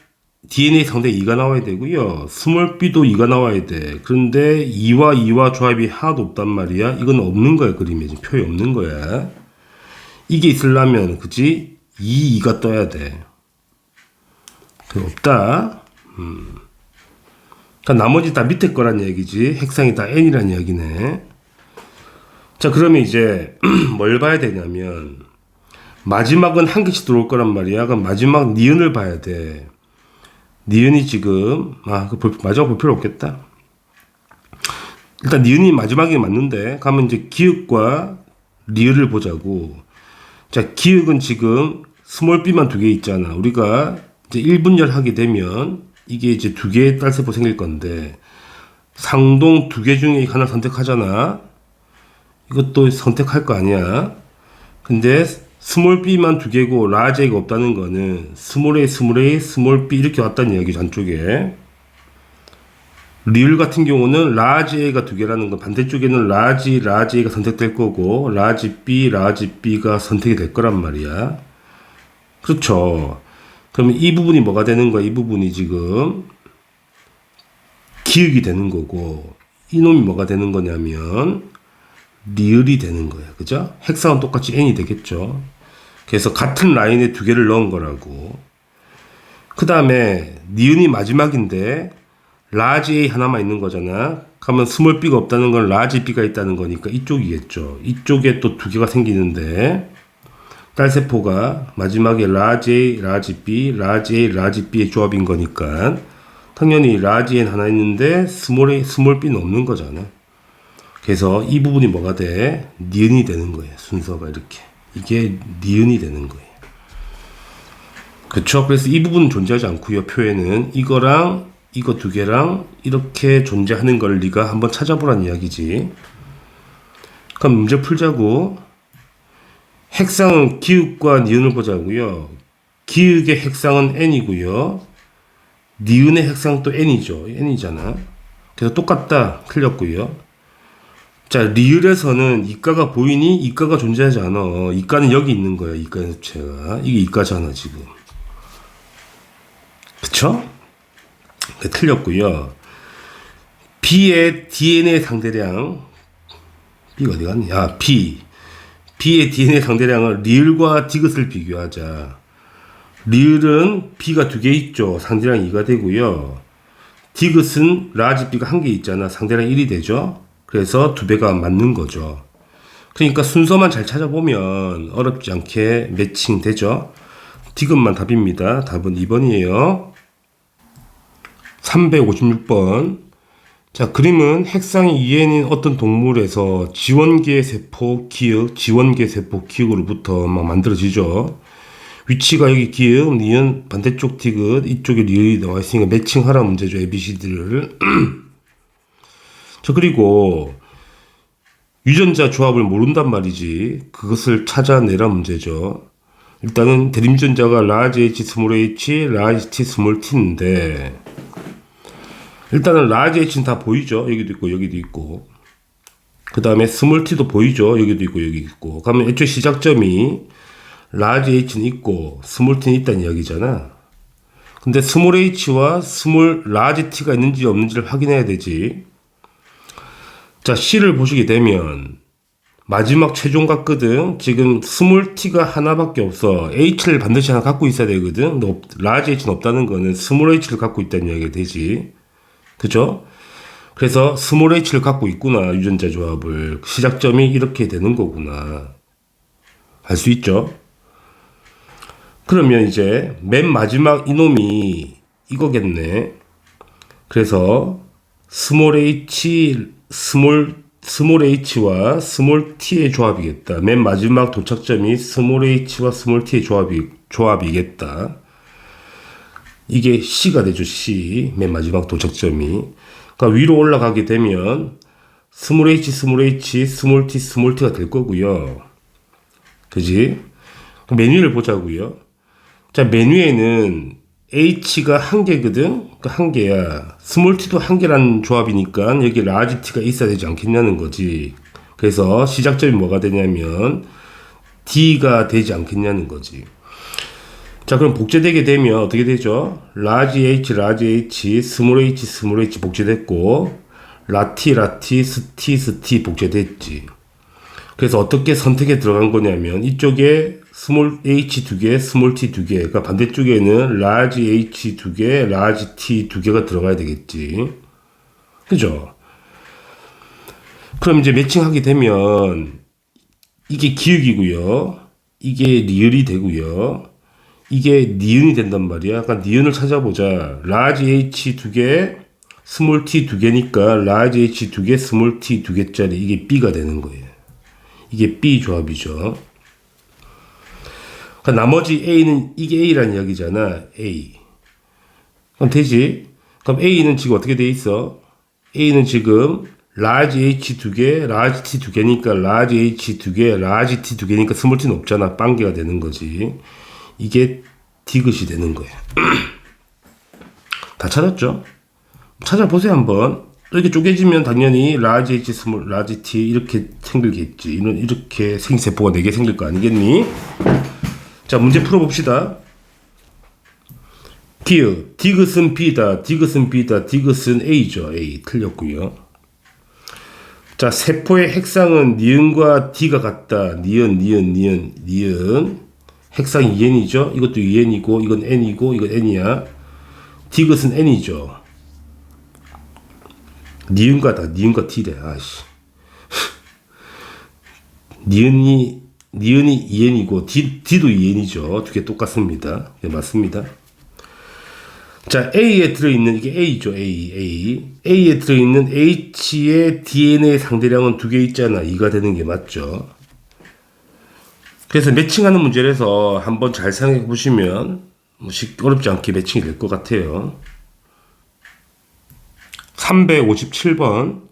DNA 상대 2가 나와야 되고요. 스몰 B도 2가 나와야 돼. 그런데 2와 조합이 하나도 없단 말이야. 이건 없는 거야. 그림에 지금 표에 없는 거야. 이게 있으려면 그치? 2가 떠야 돼. 그게 없다. 그러니까 나머지 다 밑에 거란 얘기지. 핵상이 다 n이란 이야기네. 자, 그러면 이제 뭘 봐야 되냐면 마지막은 한 개씩 들어올 거란 말이야. 그럼 마지막 니은을 봐야 돼. 니은이 지금 마지막 볼 필요 없겠다. 일단 니은이 마지막에 맞는데 가면 이제 기역과 리을을 보자고. 자, 기역은 지금 스몰 b만 두 개 있잖아. 우리가 이제 1분열 하게 되면 이게 이제 두 개의 딸세포 생길 건데 상동 두 개 중에 하나 선택하잖아. 이것도 선택할 거 아니야. 근데 스몰 b만 두 개고 라지 a가 없다는 거는 스몰 a, 스몰 a, 스몰 b 이렇게 왔다는 이야기죠. 안쪽에. 리을 같은 경우는 라지 A가 두 개라는 건 반대쪽에는 라지 A가 선택될 거고 라지 B가 선택이 될 거란 말이야. 그렇죠. 그러면 이 부분이 뭐가 되는 거야? 이 부분이 지금 기역이 되는 거고 이놈이 뭐가 되는 거냐면 리을이 되는 거야. 그죠? 핵상은 똑같이 n이 되겠죠. 그래서 같은 라인에 두 개를 넣은 거라고. 그 다음에 니은이 마지막인데 라지 A 하나만 있는 거잖아. 그러면 스몰 b가 없다는 건 라지 b가 있다는 거니까 이쪽이겠죠. 이쪽에 또 두 개가 생기는데 딸세포가 마지막에 라지 A, 라지 B, 라지 A, 라지 B의 조합인 거니까 당연히 라지 N 하나 있는데 스몰 B는 없는 거잖아. 그래서 이 부분이 뭐가 돼? 니은이 되는 거예요. 순서가 이렇게. 이게 니은이 되는 거예요. 그쵸? 그래서 이 부분은 존재하지 않고요. 표에는 이거랑 이거 두 개랑 이렇게 존재하는 걸 네가 한번 찾아보란 이야기지. 그럼 문제 풀자고. 핵상은 기역과 니은을 보자고요. 기역의 핵상은 n이고요. 니은의 핵상도 n이죠. n이잖아. 그래서 똑같다. 틀렸고요. 자, 리을에서는 이가가 보이니? 이가가 존재하지 않아. 이가는 여기 있는 거야. 이가의 습체가. 이게 이가잖아, 지금. 그쵸? 틀렸고요. B의 DNA 상대량 B가 어디 갔니? B의 DNA 상대량을 리을과 디귿을 비교하자. 리을은 B가 두 개 있죠. 상대량 2가 되고요. 디귿은 라지 B가 한 개 있잖아. 상대량 1이 되죠. 그래서 두 배가 맞는 거죠. 그러니까 순서만 잘 찾아보면 어렵지 않게 매칭 되죠. 디귿만 답입니다. 답은 2번이에요. 356번. 자, 그림은 핵상의 이해는 어떤 동물에서 지원계 세포 기역, 지원계 세포 기역으로부터 막 만들어지죠. 위치가 여기 기역, 니은 반대쪽 디귿, 이쪽에 리을이 나와 있으니까 매칭하라 문제죠. ABCD를. 자, 그리고 유전자 조합을 모른단 말이지. 그것을 찾아내라 문제죠. 일단은 대림전자가 라지 H, 스몰 h, 라지 T, 스몰 t인데 일단은 라지 H는 다 보이죠. 여기도 있고 여기도 있고. 그 다음에 스몰 t도 보이죠. 여기도 있고 여기 있고. 그러면 애초에 시작점이 라지 H는 있고 스몰 t는 있다는 이야기잖아. 근데 스몰 h와 스몰 라지 t가 있는지 없는지를 확인해야 되지. 자, C를 보시게 되면 마지막 최종 같거든. 지금 스몰 t가 하나밖에 없어. H를 반드시 하나 갖고 있어야 되거든. 라지 H는 없다는 거는 스몰 h를 갖고 있다는 이야기가 되지. 그죠? 그래서 스몰 h를 갖고 있구나. 유전자 조합을. 시작점이 이렇게 되는 거구나. 알 수 있죠? 그러면 이제 맨 마지막 이놈이 이거겠네. 그래서 스몰 h와 스몰 t의 조합이겠다. 맨 마지막 도착점이 스몰 h와 스몰 t의 조합이겠다. 이게 C가 되죠. C. 맨 마지막 도착점이. 그러니까 위로 올라가게 되면 스몰 h, 스몰 t가 될 거고요. 그지? 메뉴를 보자고요. 자, 메뉴에는 H가 한 개거든? 그러니까 한 개야. 스몰 t도 한 개라는 조합이니까 여기 라지 t가 있어야 되지 않겠냐는 거지. 그래서 시작점이 뭐가 되냐면 D가 되지 않겠냐는 거지. 자, 그럼 복제되게 되면 어떻게 되죠? 라지 H, 스몰 h 복제됐고 라티, 스티 복제됐지. 그래서 어떻게 선택에 들어간 거냐면 이쪽에 스몰 h 두 개, 스몰 t 두 개. 그러니까 반대쪽에는 라지 h 두 개, 라지 t 두 개가 들어가야 되겠지. 그죠? 그럼 이제 매칭하게 되면 이게 기역이고요. 이게 리을이 되고요. 이게 니은이 된단 말이야. 그러니까 니은을 찾아보자. 라지 H 두 개, 스몰 t 두 개니까 라지 h 두 개, 스몰 t 두 개짜리 이게 B가 되는 거예요. 이게 B 조합이죠. 그러니까 나머지 A는 이게 A라는 이야기잖아. A. 그럼 되지? 그럼 A는 지금 어떻게 돼 있어? A는 지금 라지 H 두 개, 라지 T 두 개니까 라지 H 두 개, 라지 T 두 개니까 스몰 T는 없잖아. 빵개가 되는 거지. 이게 디귿이 되는 거예요. 다 찾았죠? 찾아보세요 한번. 이렇게 쪼개지면 당연히 라지 H, 스몰, 라지 T 이렇게 생기겠지. 이렇게 생세포가 4개 생길 거 아니겠니? 자, 문제 풀어봅시다. 기역, 디귿은 B다, 디귿은 B다, 디귿은 A죠. A. 틀렸고요. 자, 세포의 핵상은 니은과 D가 같다. 니은. 핵상이 2n이죠. 이것도 2n이고, 이건 n이고, 이건 n이야. 디귿은 n이죠. 니은과 T래. 아씨. 니은이 2n이고, D도 2n이죠. 두 개 똑같습니다. 네, 맞습니다. 자, A에 들어있는, 이게 A죠. A에 들어있는 H의 DNA 상대량은 두 개 있잖아. 2가 되는 게 맞죠. 그래서 매칭하는 문제라서 한번 잘 생각해 보시면 어렵지 않게 매칭이 될 것 같아요. 357번.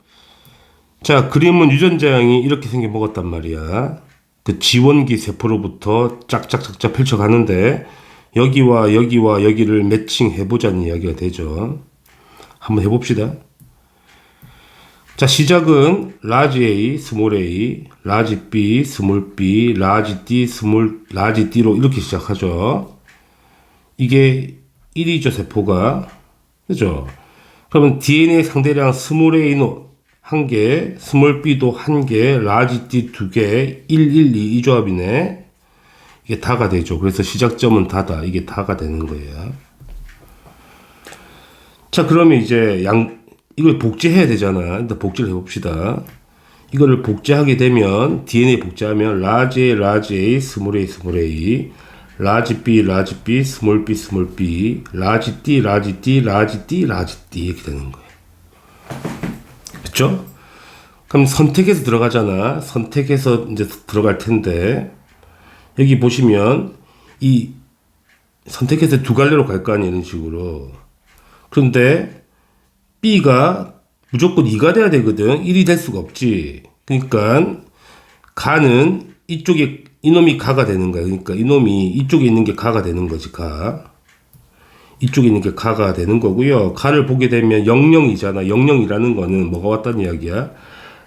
자, 그림은 유전자양이 이렇게 생겨 먹었단 말이야. 그 지원기 세포로부터 짝짝짝짝 펼쳐가는데 여기와 여기를 매칭해보자는 이야기가 되죠. 한번 해봅시다. 자, 시작은 라지 A, 스몰 a, 라지 B, 스몰 b, 라지 D, 라지 D로 이렇게 시작하죠. 이게 1이죠, 세포가. 그죠? 그러면 DNA 상대량 스몰 a는 1개, 스몰 b도 1개, 라지 D 2개, 1, 2 조합이네. 이게 다가 되죠. 그래서 시작점은 다다. 이게 다가 되는 거예요. 자, 그러면 이제 이걸 복제해야 되잖아. 일단 복제를 해봅시다. 이거를 복제하게 되면 DNA 복제하면 라지 A, 스몰 a, 라지 B, 스몰 B, 라지 D, 라지 D 이렇게 되는 거예요. 그렇죠? 그럼 선택해서 들어가잖아. 선택해서 이제 들어갈 텐데 여기 보시면 이 선택해서 두 갈래로 갈 거 아니에요. 이런 식으로. 그런데 B가 무조건 2가 돼야 되거든. 1이 될 수가 없지. 그러니까 가는 이쪽에 이놈이 가가 되는 거야. 그러니까 이놈이 이쪽에 있는 게 가가 되는 거지. 가. 이쪽에 있는 게 가가 되는 거고요. 가를 보게 되면 00이잖아. 00이라는 거는 뭐가 왔다는 이야기야?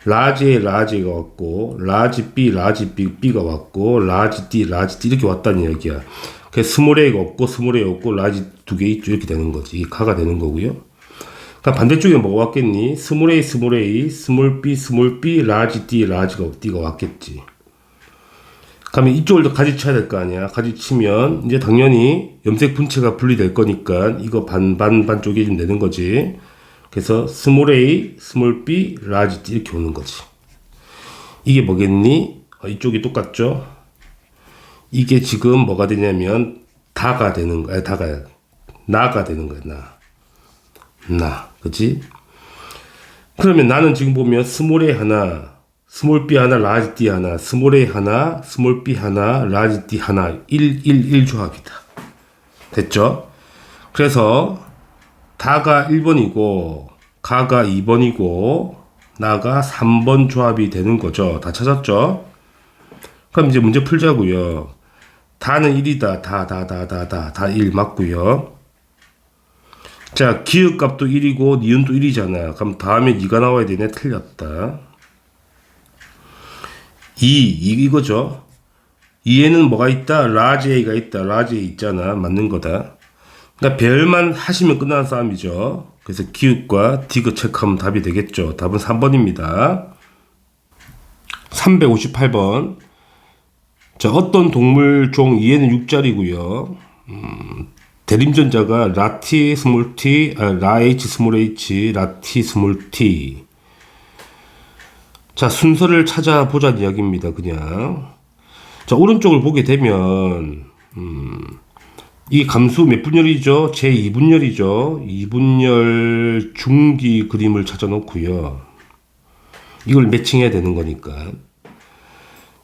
라지가 왔고, 라지 B가 왔고, 라지 D 이렇게 왔다는 이야기야. 그래서 스몰 A가 없고, 라지 두 개 있죠. 이렇게 되는 거지. 이게 가가 되는 거고요. 그럼 반대쪽에 뭐가 왔겠니? 스몰 A, 스몰 B, 라지 D, D가 왔겠지. 그러면 이쪽을 더 가지쳐야 될 거 아니야. 가지치면 이제 당연히 염색 분체가 분리될 거니까 이거 반 쪼개지면 되는 거지. 그래서 스몰 a, 스몰 b, 라지 D 이렇게 오는 거지. 이게 뭐겠니? 이쪽이 똑같죠? 이게 지금 뭐가 되냐면 다가 되는 거야. 나가 되는 거야. 나. 그치? 그러면 나는 지금 보면 스몰 a 하나, 스몰 b 하나, 라지 D 하나, 스몰 a 하나, 스몰 b 하나, 라지 D 하나, 1 조합이다. 됐죠? 그래서 다가 1번이고 가가 2번이고 나가 3번 조합이 되는 거죠. 다 찾았죠? 그럼 이제 문제 풀자고요. 다는 1이다. 다 1 맞고요. 자, 기역값도 1이고 니은도 1이잖아. 그럼 다음에 2가 나와야 되네. 틀렸다. 이거죠. 2에는 뭐가 있다? 라지 A가 있다. 라지 A 있잖아. 맞는 거다. 그러니까 별만 하시면 끝나는 싸움이죠. 그래서 기역과 디귿 체크하면 답이 되겠죠. 답은 3번입니다. 358번. 자, 어떤 동물 종 2에는 6자리고요. 대림전자가 라티 스몰 t, 라H 스몰 h, 라티 스몰 t. 자, 순서를 찾아보자는 이야기입니다. 그냥. 자, 오른쪽을 보게 되면 이 감수 몇 분열이죠? 제 2분열이죠. 2분열 중기 그림을 찾아 놓고요. 이걸 매칭해야 되는 거니까.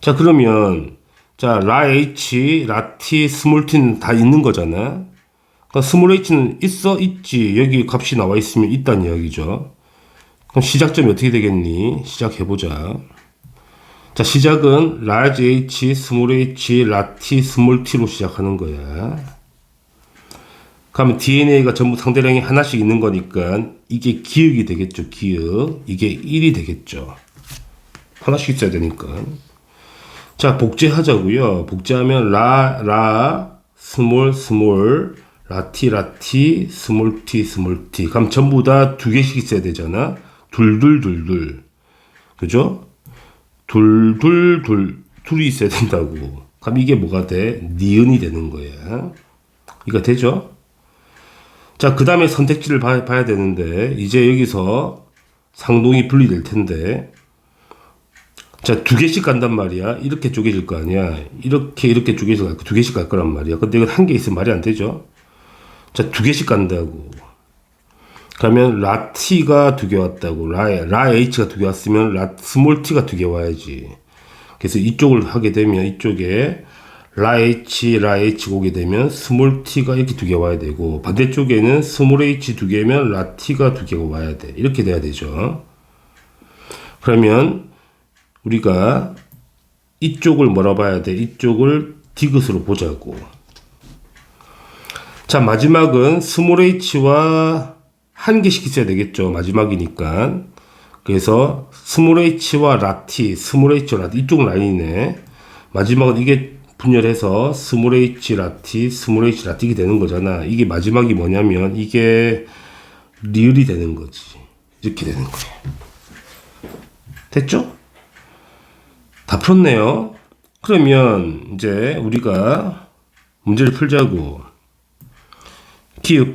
자, 그러면 자, 라 H, 라 T, 스몰 T는 다 있는 거잖아. 그러니까 스몰 H는 있어? 있지. 여기 값이 나와 있으면 있다는 이야기죠. 그럼 시작점이 어떻게 되겠니? 시작해보자. 자, 시작은 large H, 스몰 H, 라 T, 스몰 T로 시작하는 거야. 그러면 DNA가 전부 상대량이 하나씩 있는 거니까 이게 기억이 되겠죠. 기억. 이게 1이 되겠죠. 하나씩 있어야 되니까. 자, 복제하자고요. 복제하면 스몰, 라티, 스몰 t. 그럼 전부 다 두 개씩 있어야 되잖아. 둘. 그죠? 둘이 있어야 된다고. 그럼 이게 뭐가 돼? 니은이 되는 거야. 이거 되죠? 자, 그 다음에 선택지를 봐야 되는데, 이제 여기서 상동이 분리될 텐데, 자, 두 개씩 간단 말이야. 이렇게 쪼개질 거 아니야. 이렇게 쪼개질 거, 두 개씩 갈 거란 말이야. 근데 이건 한 개 있으면 말이 안 되죠? 자, 두 개씩 간다고. 그러면 라 T가 두 개 왔다고. 라 H가 두 개 왔으면 스몰 T가 두 개 와야지. 그래서 이쪽을 하게 되면 이쪽에 라 H 오게 되면 스몰 T가 이렇게 두 개 와야 되고, 반대쪽에는 스몰 H 두 개면 라 T가 두 개가 와야 돼. 이렇게 돼야 되죠. 그러면 우리가 이쪽을 뭐라 봐야 돼? 이쪽을 디귿으로 보자고. 자, 마지막은 스몰 h와 한 개씩 있어야 되겠죠. 마지막이니까. 그래서 스몰 h와 라티, 스몰 h와 라티, 이쪽 라인이네. 마지막은 이게 분열해서 스몰 h 라티, 스몰 h 라티 이게 되는 거잖아. 이게 마지막이 뭐냐면 이게 리을이 되는 거지. 이렇게 되는 거예요. 됐죠? 다 풀었네요. 그러면 이제 우리가 문제를 풀자고.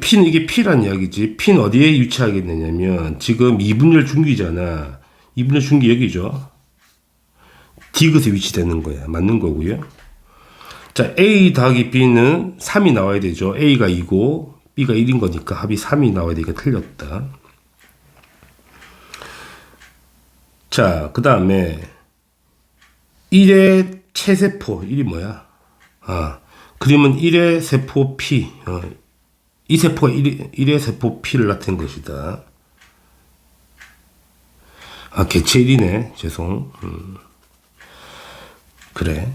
핀, 이게 P란 이야기지. 핀 어디에 위치하겠느냐면 지금 2분열 중기잖아. 2분열 중기 여기죠. 디귿에 위치되는 거야. 맞는 거고요. 자, A 더하기 B는 3이 나와야 되죠. A가 2고 B가 1인 거니까 합이 3이 나와야 되니까 틀렸다. 자, 그 다음에 1의 체세포, 1이 뭐야? 그림은 1의 세포 P. 이 세포가 1의 세포 P를 나타낸 것이다. 개체 1이네. 죄송. 그래.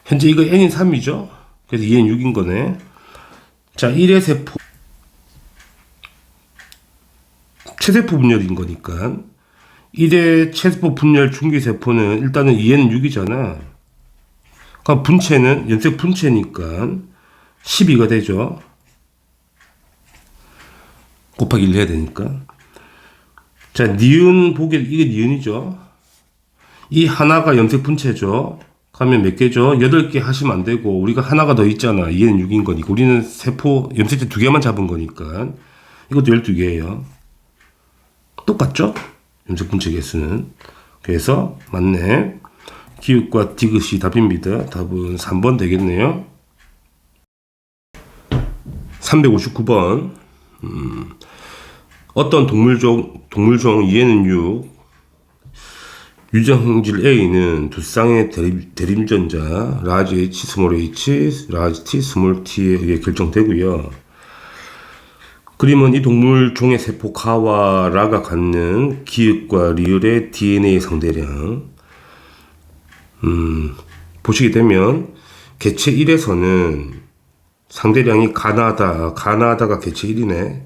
현재 이거 N이 3이죠? 그래서 2N 6인 거네. 자, 1의 세포. 체세포 분열인 거니까. 1의 체세포 분열 중기세포는 일단은 2N 6이잖아. 그럼 분체는 염색 분체니까 12가 되죠. 곱하기 1 해야 되니까. 자, 니은 보게, 이게 니은이죠. 이 하나가 염색 분체죠. 그러면 몇 개죠? 8개 하시면 안 되고, 우리가 하나가 더 있잖아. 2는 6인 거니까. 우리는 세포, 염색체 2개만 잡은 거니까. 이것도 12개예요. 똑같죠? 염색 분체 개수는. 그래서, 맞네. 기역과 디귿이 답입니다. 답은 3번 되겠네요. 359번. 어떤 동물종 2에는 6 유전형질 A는 두 쌍의 대림전자 라지 H, 스몰 h, 라지 T, 스몰 t에 의해 결정되고요. 그림은 이 동물종의 세포 가와 라가 갖는 기역과 리을의 DNA 상대량. 보시게 되면 개체 1에서는 상대량이 가나다가 개체 1이네.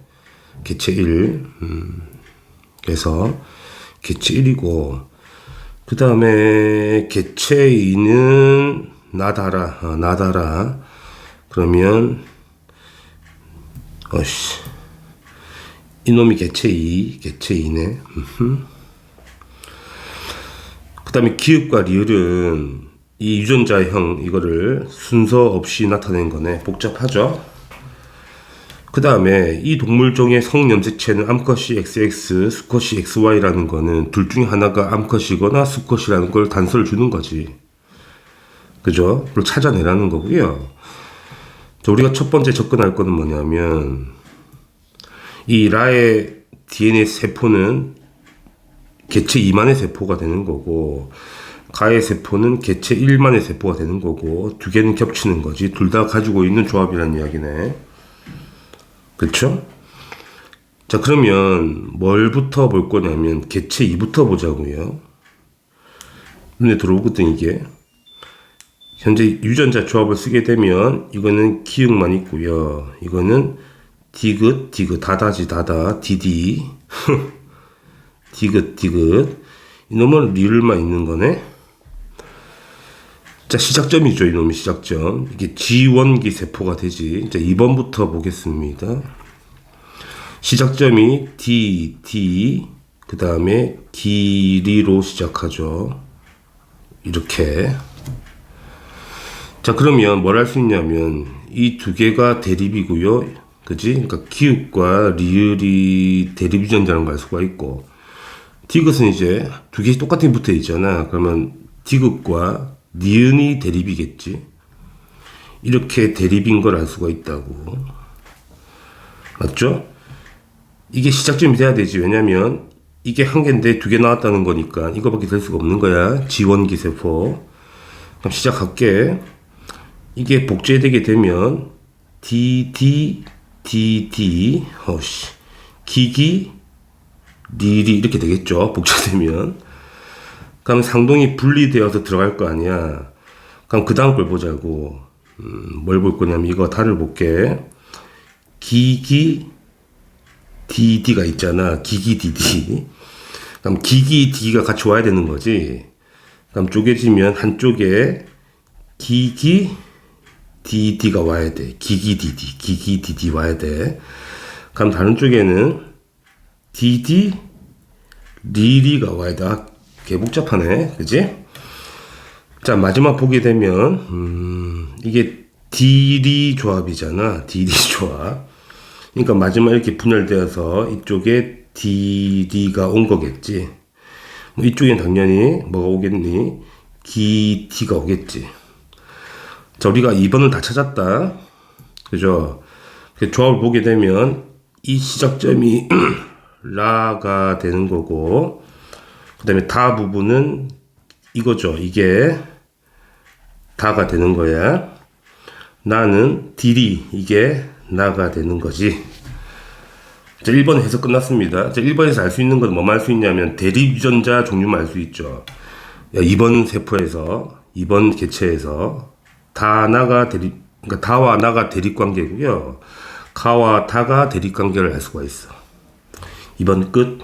개체 1. 그래서 개체 1이고, 그 다음에 개체 2는 나다라. 그러면, 이놈이 개체 2네. 그 다음에 기읍과 리을은 이 유전자형 이거를 순서 없이 나타낸 거네. 복잡하죠? 그 다음에 이 동물종의 성염색체는 암컷이 XX, 수컷이 XY라는 거는 둘 중에 하나가 암컷이거나 수컷이라는 걸 단서를 주는 거지. 그죠? 그걸 찾아내라는 거고요. 자, 우리가 첫 번째 접근할 거는 뭐냐면 이 라의 DNA 세포는 개체 2만의 세포가 되는 거고 가의 세포는 개체 1만의 세포가 되는 거고 두 개는 겹치는 거지. 둘 다 가지고 있는 조합이라는 이야기네. 그쵸? 자, 그러면 뭘부터 볼 거냐면 개체 2부터 보자고요. 눈에 들어오거든 이게. 현재 유전자 조합을 쓰게 되면 이거는 기역만 있고요. 이거는 디귿, 다다지 다다, 디디 디귿 이놈은 리을만 있는 거네. 자, 시작점이죠. 이놈이 시작점. 이게 지원기 세포가 되지. 자, 2번부터 보겠습니다. 시작점이 D, 그 다음에 길이로 시작하죠. 이렇게. 자, 그러면 뭘 할 수 있냐면 이 두 개가 대립이고요. 그지? 그러니까 기읍과 리을이 대립 유전자라는 걸 알 수가 있고 디귿은 이제 두 개씩 똑같이 붙어 있잖아. 그러면 디귿과 니은이 대립이겠지. 이렇게 대립인 걸 알 수가 있다고. 맞죠? 이게 시작점이 돼야 되지. 왜냐면 이게 한 개인데 두 개 나왔다는 거니까 이거밖에 될 수가 없는 거야. 지원기 세포. 그럼 시작할게. 이게 복제되게 되면 DD 기기 리리 이렇게 되겠죠. 복제되면. 그럼 상동이 분리되어서 들어갈 거 아니야. 그럼 그 다음 걸 보자고. 뭘 볼 거냐면 이거 다를 볼게. 기기 DD가 있잖아. 기기 DD. 그럼 기기 D가 같이 와야 되는 거지. 그럼 쪼개지면 한쪽에 기기 DD가 와야 돼. 기기 DD 와야 돼. 그럼 다른 쪽에는 DD 리리가 와야 돼. 아, 개 복잡하네. 그지? 자, 마지막 보게 되면 이게 디리 조합이잖아. 디리 조합. 그러니까 마지막 이렇게 분열되어서 이쪽에 디리가 온 거겠지. 뭐 이쪽엔 당연히 뭐가 오겠니? 기티가 오겠지. 자, 우리가 2번을 다 찾았다. 그죠? 조합을 보게 되면 이 시작점이 라가 되는 거고 그 다음에 다 부분은 이거죠. 이게 다가 되는 거야. 나는 디리 이게 나가 되는 거지. 자, 1번 해서 끝났습니다. 자, 1번에서 알 수 있는 건 뭐만 알 수 있냐면 대립 유전자 종류만 알 수 있죠. 2번 세포에서 2번 개체에서 다 나가 대립, 그러니까 다와 나가 대립 관계고요. 가와 다가 대립 관계를 알 수가 있어. 2번 끝.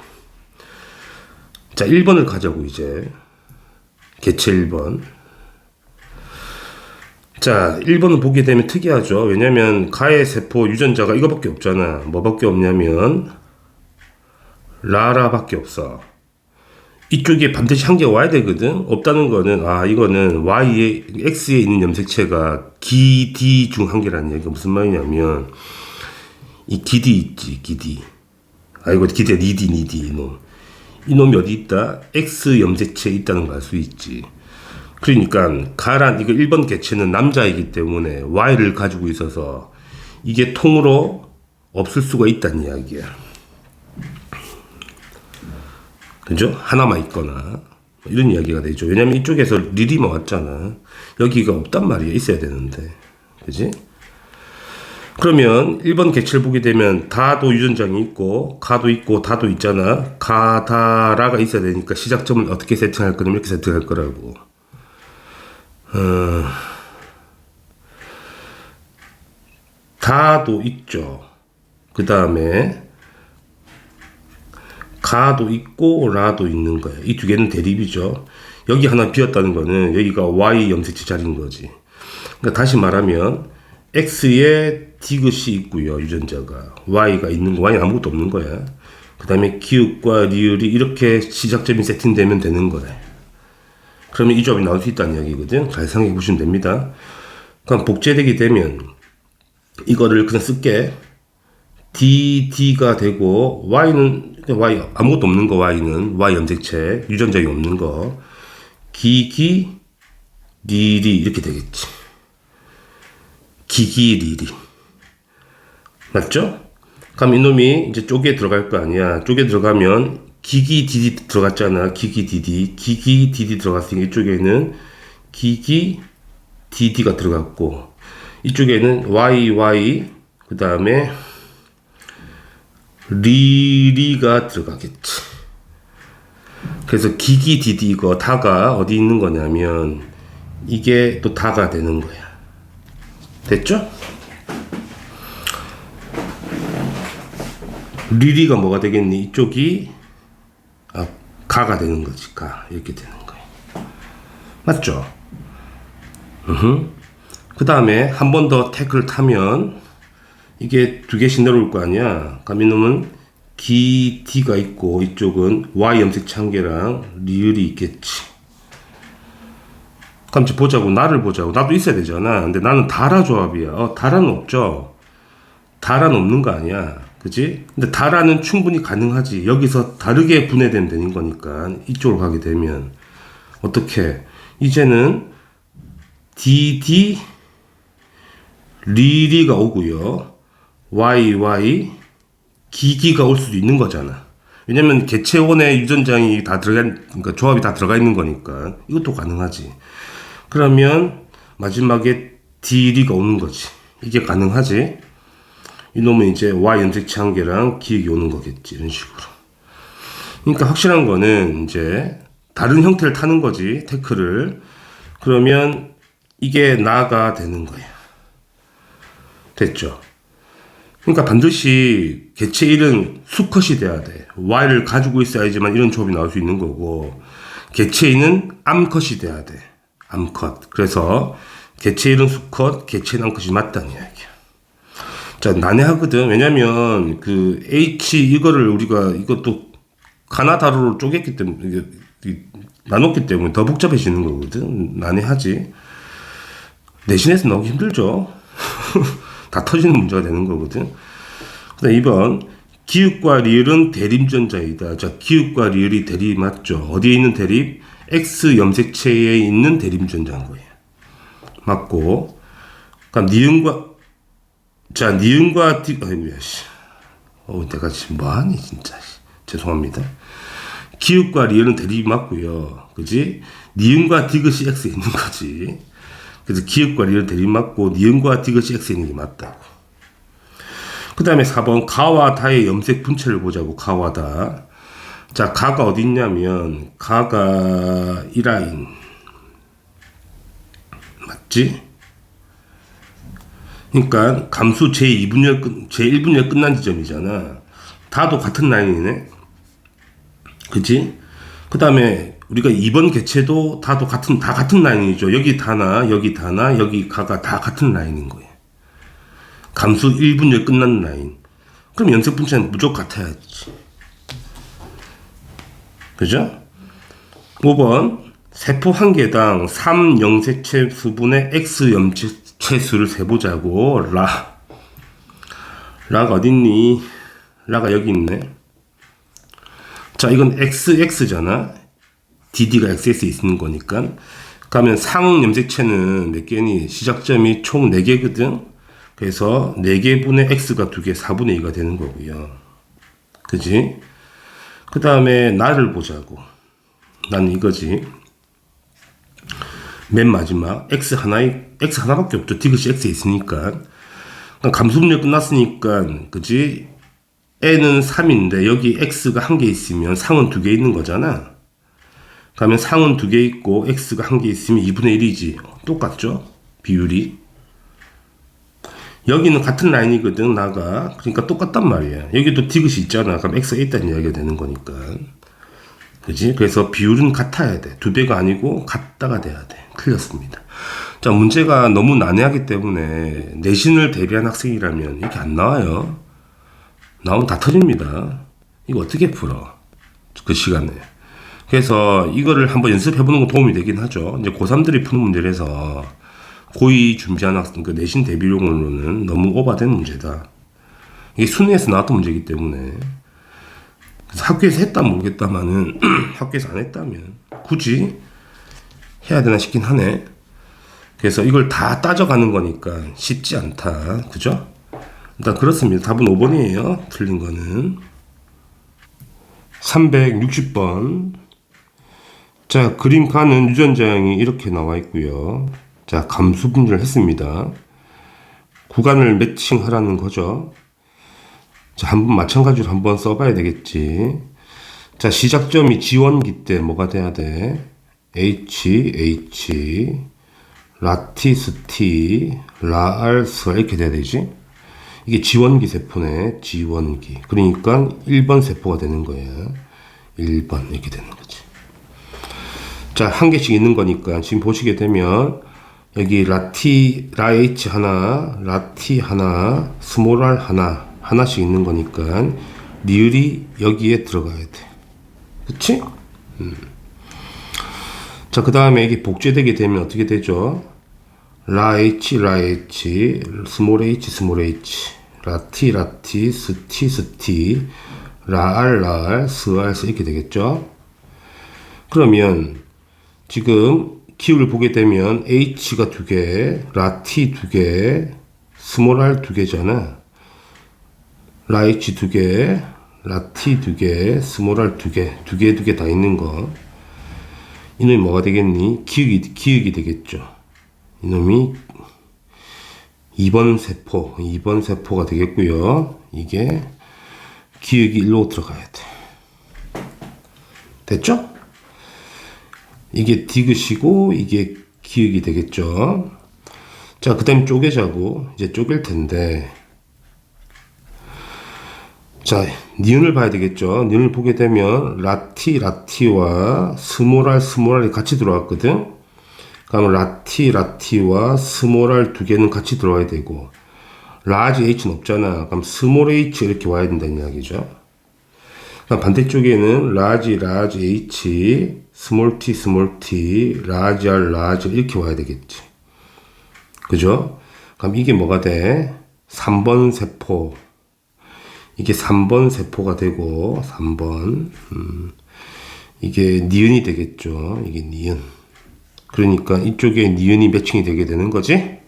자, 1번을 가자고 이제. 개체 1번. 자, 1번을 보게 되면 특이하죠. 왜냐면 가의 세포 유전자가 이거밖에 없잖아. 뭐밖에 없냐면 라라밖에 없어. 이쪽에 반드시 한 개 와야 되거든. 없다는 거는 이거는 Y에 X에 있는 염색체가 기D 중 한 개라는 얘기가 무슨 말이냐면 이 기디 있지. 기디. 이거 기디야. 니디 이놈. 이놈이 어디 있다? X 염색체에 있다는 걸 알 수 있지. 그러니까 가란 이거 1번 개체는 남자이기 때문에 Y를 가지고 있어서 이게 통으로 없을 수가 있다는 이야기야. 그죠? 하나만 있거나 이런 이야기가 되죠. 왜냐면 이쪽에서 리리만 왔잖아. 여기가 없단 말이야. 있어야 되는데. 그지? 그러면 1번 개체를 보게 되면 다도 유전장이 있고 가도 있고 다도 있잖아. 가다라가 있어야 되니까 시작점을 어떻게 세팅할 거냐면 이렇게 세팅할 거라고. 다도 있죠. 그 다음에 가도 있고 라도 있는 거야. 이 두 개는 대립이죠. 여기 하나 비었다는 거는 여기가 Y 염색체 자리인 거지. 그러니까 다시 말하면 X에 디귿이 있고요. 유전자가. Y가 있는 거. Y는 아무것도 없는 거야. 그 다음에 기읍과 리을이 이렇게 시작점이 세팅되면 되는 거래. 그러면 이 조합이 나올 수 있다는 이야기거든. 잘 생각해 보시면 됩니다. 그럼 복제되게 되면 이거를 그냥 쓸게. DD가 되고 Y는 Y 아무것도 없는 거. Y는 Y 염색체 유전자가 없는 거. 기기 리리 이렇게 되겠지. 기기리리. 맞죠? 그럼 이놈이 이제 쪼개 들어갈 거 아니야. 쪼개 들어가면 기기디디 들어갔잖아. 기기디디 들어갔으니까 이쪽에는 기기디디가 들어갔고, 이쪽에는 YY, 그 다음에 리리가 들어가겠지. 그래서 기기디디 이거 다가 어디 있는 거냐면 이게 또 다가 되는 거야. 됐죠? 리리가 뭐가 되겠니? 이쪽이 가가 되는 거지. 가 이렇게 되는 거야. 맞죠? 그 다음에 한 번 더 태클 타면 이게 두 개씩 내려올 거 아니야. 그럼 이놈은 기디가 있고 이쪽은 Y 염색체 한 개랑 리을이 있겠지. 그럼 이제 보자고. 나를 보자고. 나도 있어야 되잖아. 근데 나는 다라 조합이야. 다라는 없죠. 다라는 없는 거 아니야. 그지? 근데 다라는 충분히 가능하지. 여기서 다르게 분해되면 되는 거니까. 이쪽으로 가게 되면 어떻게? 이제는 DD 리리가 오고요. YY 기기가 올 수도 있는 거잖아. 왜냐면 개체원의 유전장이 다 그러니까 조합이 다 들어가 있는 거니까 이것도 가능하지. 그러면 마지막에 D리가 오는 거지. 이게 가능하지. 이놈은 이제 Y 염색체 한 개랑 기획이 오는 거겠지. 이런 식으로. 그러니까 확실한 거는 이제 다른 형태를 타는 거지. 태클을. 그러면 이게 나가 되는 거야. 됐죠? 그러니까 반드시 개체 1은 수컷이 돼야 돼. Y를 가지고 있어야지만 이런 조합이 나올 수 있는 거고, 개체 2는 암컷이 돼야 돼. 암컷. 그래서 개체 1은 수컷, 개체 2는 암컷이 맞다는 이야기야. 자, 난해하거든. 왜냐면 그 H 이거를 우리가 이것도 가나다로로 쪼갰기 때문에, 나눴기 때문에 더 복잡해지는 거거든. 난해하지. 내신에서 나오기 힘들죠. 다 터지는 문제가 되는 거거든. 그 다음 2번. 기읍과 리을은 대립전자이다. 자, 기읍과 리을이 대립 맞죠? 어디에 있는 대립? X 염색체에 있는 대립전자인 거예요. 맞고. 그럼 니은과, 자, 니은과 아이고야, 씨. 내가 지금 뭐하니, 진짜. 죄송합니다. 기읍과 리을은 대립이 맞고요. 그지? 니은과 디귿이 X에 있는 거지. 그래서 기읍과 리을 대립 맞고 니은과 디귿이 X에 있는 게 맞다고. 그 다음에 4번 가와 다의 염색 분체를 보자고. 가와 다. 자, 가가 어디 있냐면 가가 이 라인 맞지? 그러니까 감수 제1분열 끝난 지점이잖아. 다도 같은 라인이네. 그치? 그 다음에 우리가 2번 개체도 다 같은 라인이죠. 여기 다나, 여기 다나, 여기 가가 다 같은 라인인 거예요. 감수 1분열 끝난 라인. 그럼 염색 분체는 무조건 같아야지. 그죠? 5번. 세포 한 개당 3 염색체 수분의 X 염색체 수를 세보자고. 라가 어딨니? 라가 여기 있네. 자, 이건 XX잖아. DD가 XS에 있는 거니까. 그러면 상 염색체는 몇 개니? 시작점이 총 4개거든. 그래서 4개분의 X가 2개, 4분의 2가 되는 거고요. 그지? 그 다음에 나를 보자고. 난 이거지. 맨 마지막 X 하나밖에 없죠. 디귿이 X에 있으니까. 감수분열 끝났으니까, 그지? N은 3인데 여기 X가 1개 있으면 상은 2개 있는 거잖아. 그러면 상은 2개 있고 X가 1개 있으면 2분의 1이지. 똑같죠? 비율이. 여기는 같은 라인이거든, 나가. 그러니까 똑같단 말이야. 여기도 디귿이 있잖아. 그럼 X가 있다는 이야기가 되는 거니까. 그지? 그래서 비율은 같아야 돼. 2배가 아니고 같다가 돼야 돼. 틀렸습니다. 자, 문제가 너무 난해하기 때문에 내신을 대비한 학생이라면 이렇게 안 나와요. 나오면 다 터집니다. 이거 어떻게 풀어? 그 시간에. 그래서 이거를 한번 연습해보는 건 도움이 되긴 하죠. 이제 고3들이 푸는 문제라서 고2 준비하는 학생, 그 내신 대비용으로는 너무 오버된 문제다. 이게 수능에서 나왔던 문제이기 때문에. 그래서 학교에서 했다면 모르겠다마는 학교에서 안 했다면 굳이 해야 되나 싶긴 하네. 그래서 이걸 다 따져가는 거니까 쉽지 않다. 그죠? 일단 그렇습니다. 답은 5번이에요. 틀린 거는. 360번. 자, 그림 가는 유전자형이 이렇게 나와 있고요. 자, 감수 분열을 했습니다. 구간을 매칭하라는 거죠. 자, 한번 마찬가지로 한번 써봐야 되겠지. 자, 시작점이 지원기 때 뭐가 돼야 돼? H, 라티스 T, 라알스 이렇게 돼야 되지? 이게 지원기 세포네. 지원기. 그러니까 1번 세포가 되는 거야. 1번 이렇게 되는 거지. 자, 한 개씩 있는 거니까 지금 보시게 되면 여기 라H 하나, 라T 하나, 스몰 r 하나씩 있는 거니까 리을이 여기에 들어가야 돼. 그치? 자, 그 다음에 이게 복제되게 되면 어떻게 되죠? 라H, 스몰 h, 라티, 스티, 라알, 스알 이렇게 되겠죠? 그러면 지금 기울을 보게 되면 H가 2개, 라T 2개, 스몰 r 2개잖아. 라H 2개, 라T 2개, 스몰 r 2개, 2개 다 있는 거. 이놈이 뭐가 되겠니? 기역이 되겠죠. 이놈이 2번 세포가 되겠고요. 이게 기역이 일로 들어가야 돼. 됐죠? 이게 디귿이고 이게 기역이 되겠죠. 자, 그 다음 쪼개자고 이제 쪼갤 텐데, 자, 니은을 봐야 되겠죠. 니은을 보게 되면 라티와 스몰 r이 같이 들어왔거든. 그러면 라티와 스몰 r 2개는 같이 들어와야 되고, 라지 h는 없잖아. 그럼 스몰 h 이렇게 와야 된다는 이야기죠. 그럼 반대쪽에는 라지 h, 스몰 t, 라지 r 이렇게 와야 되겠지. 그죠? 그럼 이게 뭐가 돼? 3번 세포. 이게 3번 세포가 되고, 3번. 이게 니은이 되겠죠. 이게 니은. 그러니까 이쪽에 니은이 매칭이 되게 되는 거지.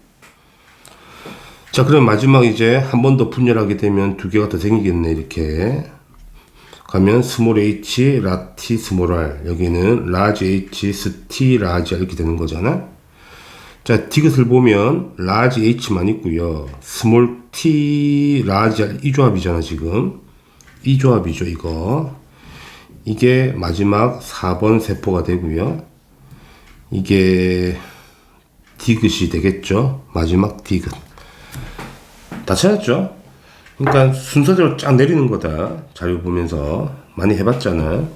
자, 그럼 마지막 이제 한 번 더 분열하게 되면 2개가 더 생기겠네. 이렇게 가면 스몰 h, 라티, 스몰 r. 여기는 라지 h, 스티, 라지 r 이렇게 되는 거잖아. 자, 디귿을 보면 라지 h만 있고요. 스몰 t, 라지 r 이 조합이잖아. 지금 이 조합이죠. 이게 마지막 4번 세포가 되고요. 이게 디귿이 되겠죠. 마지막 디귿. 다 찾았죠? 그러니까 순서대로 쫙 내리는 거다. 자료 보면서 많이 해봤잖아.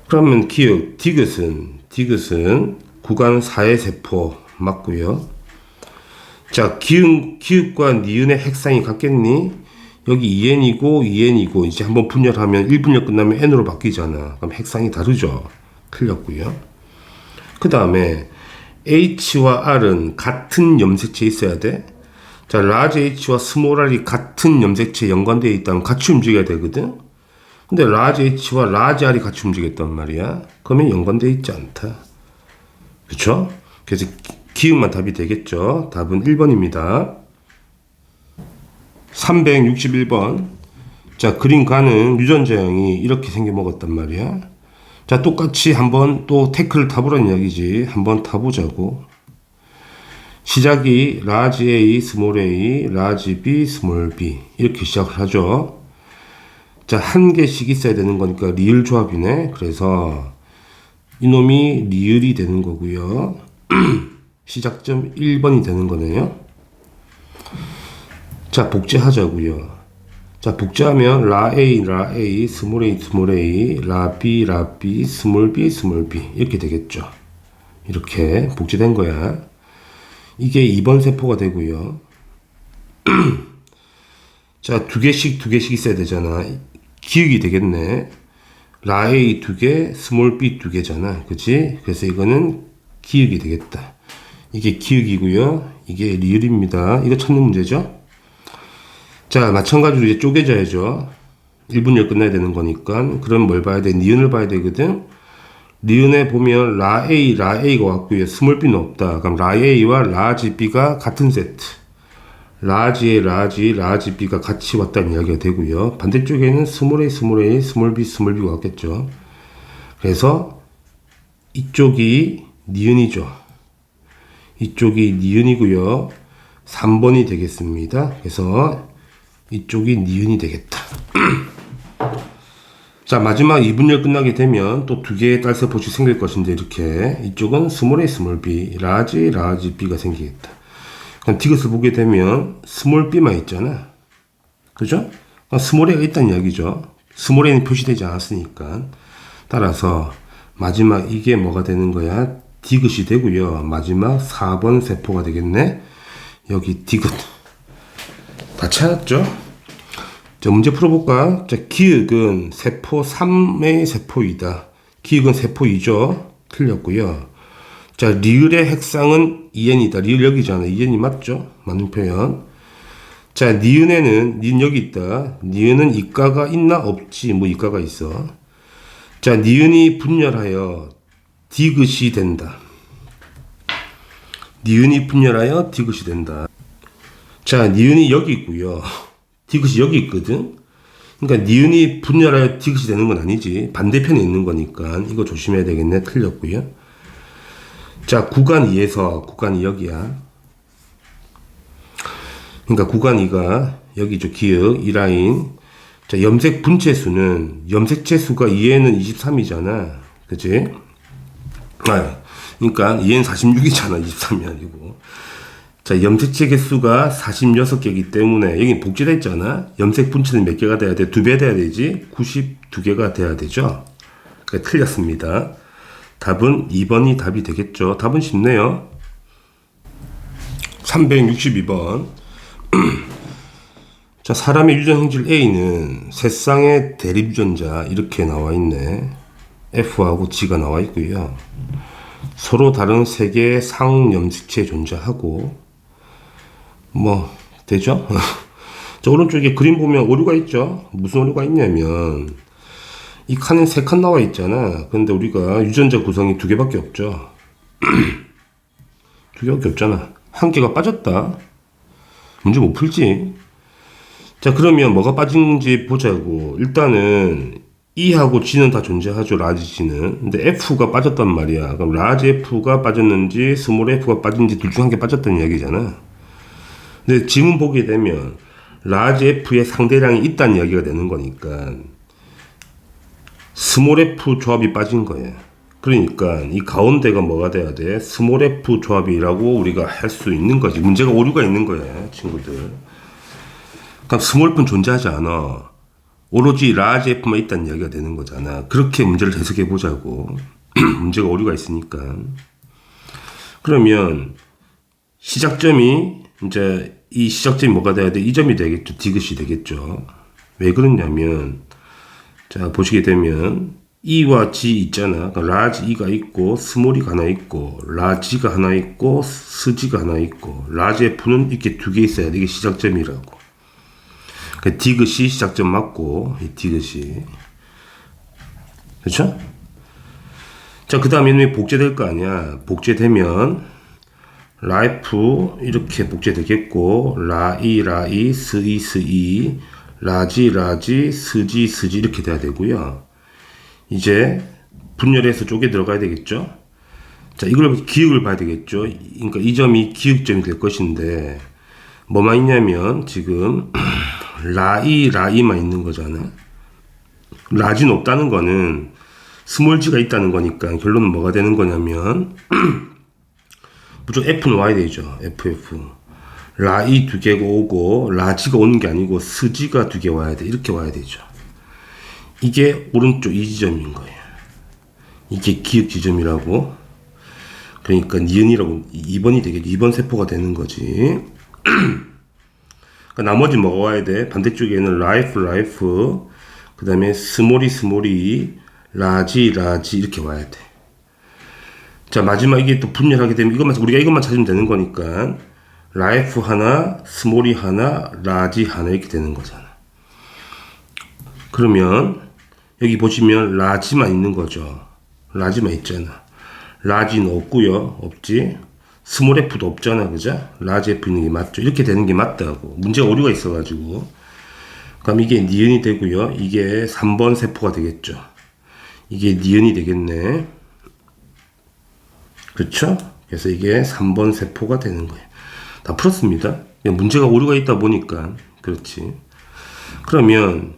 그러면 기역 디귿은 구간 4의 세포 맞고요. 자, 기역과 니은의 핵상이 같겠니? 여기 2n이고 이제 한번 분열하면 1분열 끝나면 n으로 바뀌잖아. 그럼 핵상이 다르죠. 틀렸고요. 그 다음에 H와 R은 같은 염색체에 있어야 돼. 자, 라지 H와 스몰 R이 같은 염색체에 연관되어 있다면 같이 움직여야 되거든. 근데 라지 H와 라지 R이 같이 움직였단 말이야. 그러면 연관되어 있지 않다. 그쵸? 그래서 기역만 답이 되겠죠. 답은 1번입니다. 361번. 자, 그림 가는 유전자형이 이렇게 생겨먹었단 말이야. 자, 똑같이 한번 또 태클을 타보라는 이야기지. 한번 타보자고. 시작이 라지 A, 스몰 a, 라지 B, 스몰 b 이렇게 시작을 하죠. 자, 한 개씩 있어야 되는 거니까 리을 조합이네. 그래서 이놈이 리을이 되는 거고요. 시작점 1번이 되는 거네요. 자, 복제하자고요. 자, 복제하면 라 A, 스몰 a, 라 B, 스몰 b 이렇게 되겠죠. 이렇게 복제된 거야. 이게 2번 세포가 되고요. 자, 두 개씩 있어야 되잖아. 기역이 되겠네. 라 A 2개, 스몰 b 2개잖아. 그치? 그래서 이거는 기역이 되겠다. 이게 기역이고요. 이게 리을입니다. 이거 찾는 문제죠. 자, 마찬가지로 이제 쪼개져야죠. 1분열 끝나야 되는 거니까. 그럼 뭘 봐야 돼? 니은을 봐야 되거든. 니은에 보면 라 A가 왔고요. 스몰 B는 없다. 그럼 라 A와 라지 B가 같은 세트. 라지에 라지 B가 같이 왔다는 이야기가 되고요. 반대쪽에는 스몰 A, 스몰 B가 왔겠죠. 그래서 이쪽이 니은이죠. 이쪽이 니은이고요. 3번이 되겠습니다. 그래서 이쪽이 니은이 되겠다. 자, 마지막 2분열 끝나게 되면 또 두 개의 딸세포씩 생길 것인데, 이렇게 이쪽은 스몰 A, 스몰 B, 라지 B가 생기겠다. 그럼 디귿을 보게 되면 스몰 B만 있잖아. 그죠? 스몰 A가 있다는 이야기죠. 스몰 A는 표시되지 않았으니까. 따라서 마지막 이게 뭐가 되는 거야? 디귿이 되고요. 마지막 4번 세포가 되겠네. 여기 디귿 다 찾았죠? 자, 문제 풀어볼까? 자, 기역은 세포 3의 세포이다. 기역은 세포 2죠. 틀렸고요. 자, 리을의 핵상은 2n이다. 리을 여기잖아. 2n이 맞죠? 맞는 표현. 자, 니은에는 니은 여기 있다. 니은은 이가가 있나? 없지. 뭐 이가가 있어. 자, 니은이 분열하여 디귿이 된다. 니은이 분열하여 디귿이 된다. 자, 니은이 여기 있고요. 디귿이 여기 있거든. 그러니까 니은이 분열하여 디귿이 되는 건 아니지. 반대편에 있는 거니까 이거 조심해야 되겠네. 틀렸고요. 자, 구간 2에서 구간이 여기야. 그러니까 구간 2가 여기죠. 기역 이 라인. 자, 염색 분체수는 염색체 수가 2에는 23이잖아. 그치? 그러니까 2에는 46이잖아. 23이 아니고. 자, 염색체 개수가 46개이기 때문에 여기 복제되어 있잖아. 염색 분체는 몇 개가 돼야 돼? 2배 돼야 되지? 92개가 돼야 되죠? 그러니까 틀렸습니다. 답은 2번이 답이 되겠죠. 답은 쉽네요. 362번. 자, 사람의 유전 행질 A는 세쌍의 대립 유전자 이렇게 나와 있네. F하고 G가 나와 있고요. 서로 다른 세 개의 상염색체 존재하고 뭐 되죠? 자, 오른쪽에 그림 보면 오류가 있죠. 무슨 오류가 있냐면 이 칸은 3칸 나와 있잖아. 근데 우리가 유전자 구성이 2개밖에 없죠. 2개밖에 없잖아. 한 개가 빠졌다. 문제 못 풀지. 자, 그러면 뭐가 빠진지 보자고. 일단은 E하고 G는 다 존재하죠. 라지 G는. 근데 F가 빠졌단 말이야. 그럼 라지 F가 빠졌는지 스몰 F가 빠진지 둘 중 한 개 빠졌다는 이야기잖아. 근데 지문 보게 되면 라지 F의 상대량이 있다는 이야기가 되는 거니까 스몰 F 조합이 빠진 거예요. 그러니까 이 가운데가 뭐가 돼야 돼? 스몰 F 조합이라고 우리가 할 수 있는 거지. 문제가 오류가 있는 거예요, 친구들. 그럼 스몰 F는 존재하지 않아. 오로지 라지 F만 있다는 이야기가 되는 거잖아. 그렇게 문제를 해석해 보자고. 문제가 오류가 있으니까. 그러면 시작점이 이제 이 시작점이 뭐가 돼야 돼? 이 점이 되겠죠. 디귿이 되겠죠. 왜 그러냐면 자, 보시게 되면 E와 G 있잖아. 그러니까 라지 E가 있고 스몰 E가 하나 있고 라지가 하나 있고 스지가 하나 있고 라지 F는 이렇게 2개 있어야 돼. 이게 시작점이라고. 그러니까 디귿이 시작점 맞고 이 디귿이 그렇죠? 자, 그 다음에 얘는 복제될 거 아니야. 복제되면 라이프 이렇게 복제되겠고 라이 스이 라지 스지 이렇게 돼야 되고요. 이제 분열해서 쪼개 들어가야 되겠죠. 자, 이걸 기역을 봐야 되겠죠. 그러니까 이 점이 기역점이 될 것인데 뭐만 있냐면 지금 라이만 있는 거잖아. 라지는 없다는 거는 스몰 G가 있다는 거니까 결론은 뭐가 되는 거냐면 무조건 F는 와야 되죠. FF. 라이 2개가 오고 라지가 오는 게 아니고 스지가 2개 와야 돼. 이렇게 와야 되죠. 이게 오른쪽 이 지점인 거예요. 이게 기역 지점이라고. 그러니까 니은이라고 2번이 되겠죠. 2번 세포가 되는 거지. 그러니까 나머지 뭐가 와야 돼? 반대쪽에는 라이프 그 다음에 스몰이 라지 이렇게 와야 돼. 자, 마지막 이게 또 분열하게 되면 우리가 이것만 찾으면 되는 거니까 라이프 하나, 스몰이 하나, 라지 하나 이렇게 되는 거잖아. 그러면 여기 보시면 라지만 있는 거죠. 라지만 있잖아. 라지는 없고요. 없지. 스몰 F도 없잖아. 그죠? 라지 F 있는 게 맞죠. 이렇게 되는 게 맞다고. 문제가 오류가 있어가지고. 그럼 이게 니은이 되고요. 이게 3번 세포가 되겠죠. 이게 니은이 되겠네. 그렇죠? 그래서 이게 3번 세포가 되는 거예요. 다 풀었습니다. 문제가 오류가 있다 보니까 그렇지. 그러면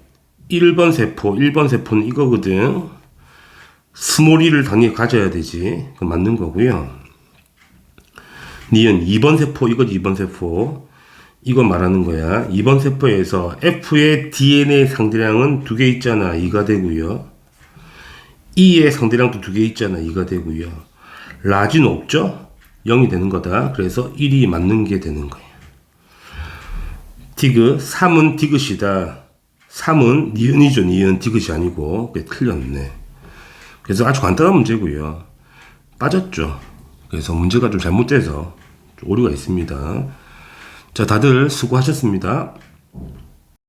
1번 세포는 이거거든. 스몰 E를 당연히 가져야 되지. 그건 맞는 거고요. 니은 2번 세포, 이거지 2번 세포. 이거 말하는 거야. 2번 세포에서 F의 DNA 상대량은 2개 있잖아. 2가 되고요. E의 상대량도 2개 있잖아. 2가 되고요. 라지는 없죠? 0이 되는 거다. 그래서 1이 맞는 게 되는 거예요. 디귿, 3은 디귿이다. 3은 니은이죠. 니은 디귿이 아니고. 그게 틀렸네. 그래서 아주 간단한 문제고요. 빠졌죠. 그래서 문제가 좀 잘못돼서 오류가 있습니다. 자, 다들 수고하셨습니다.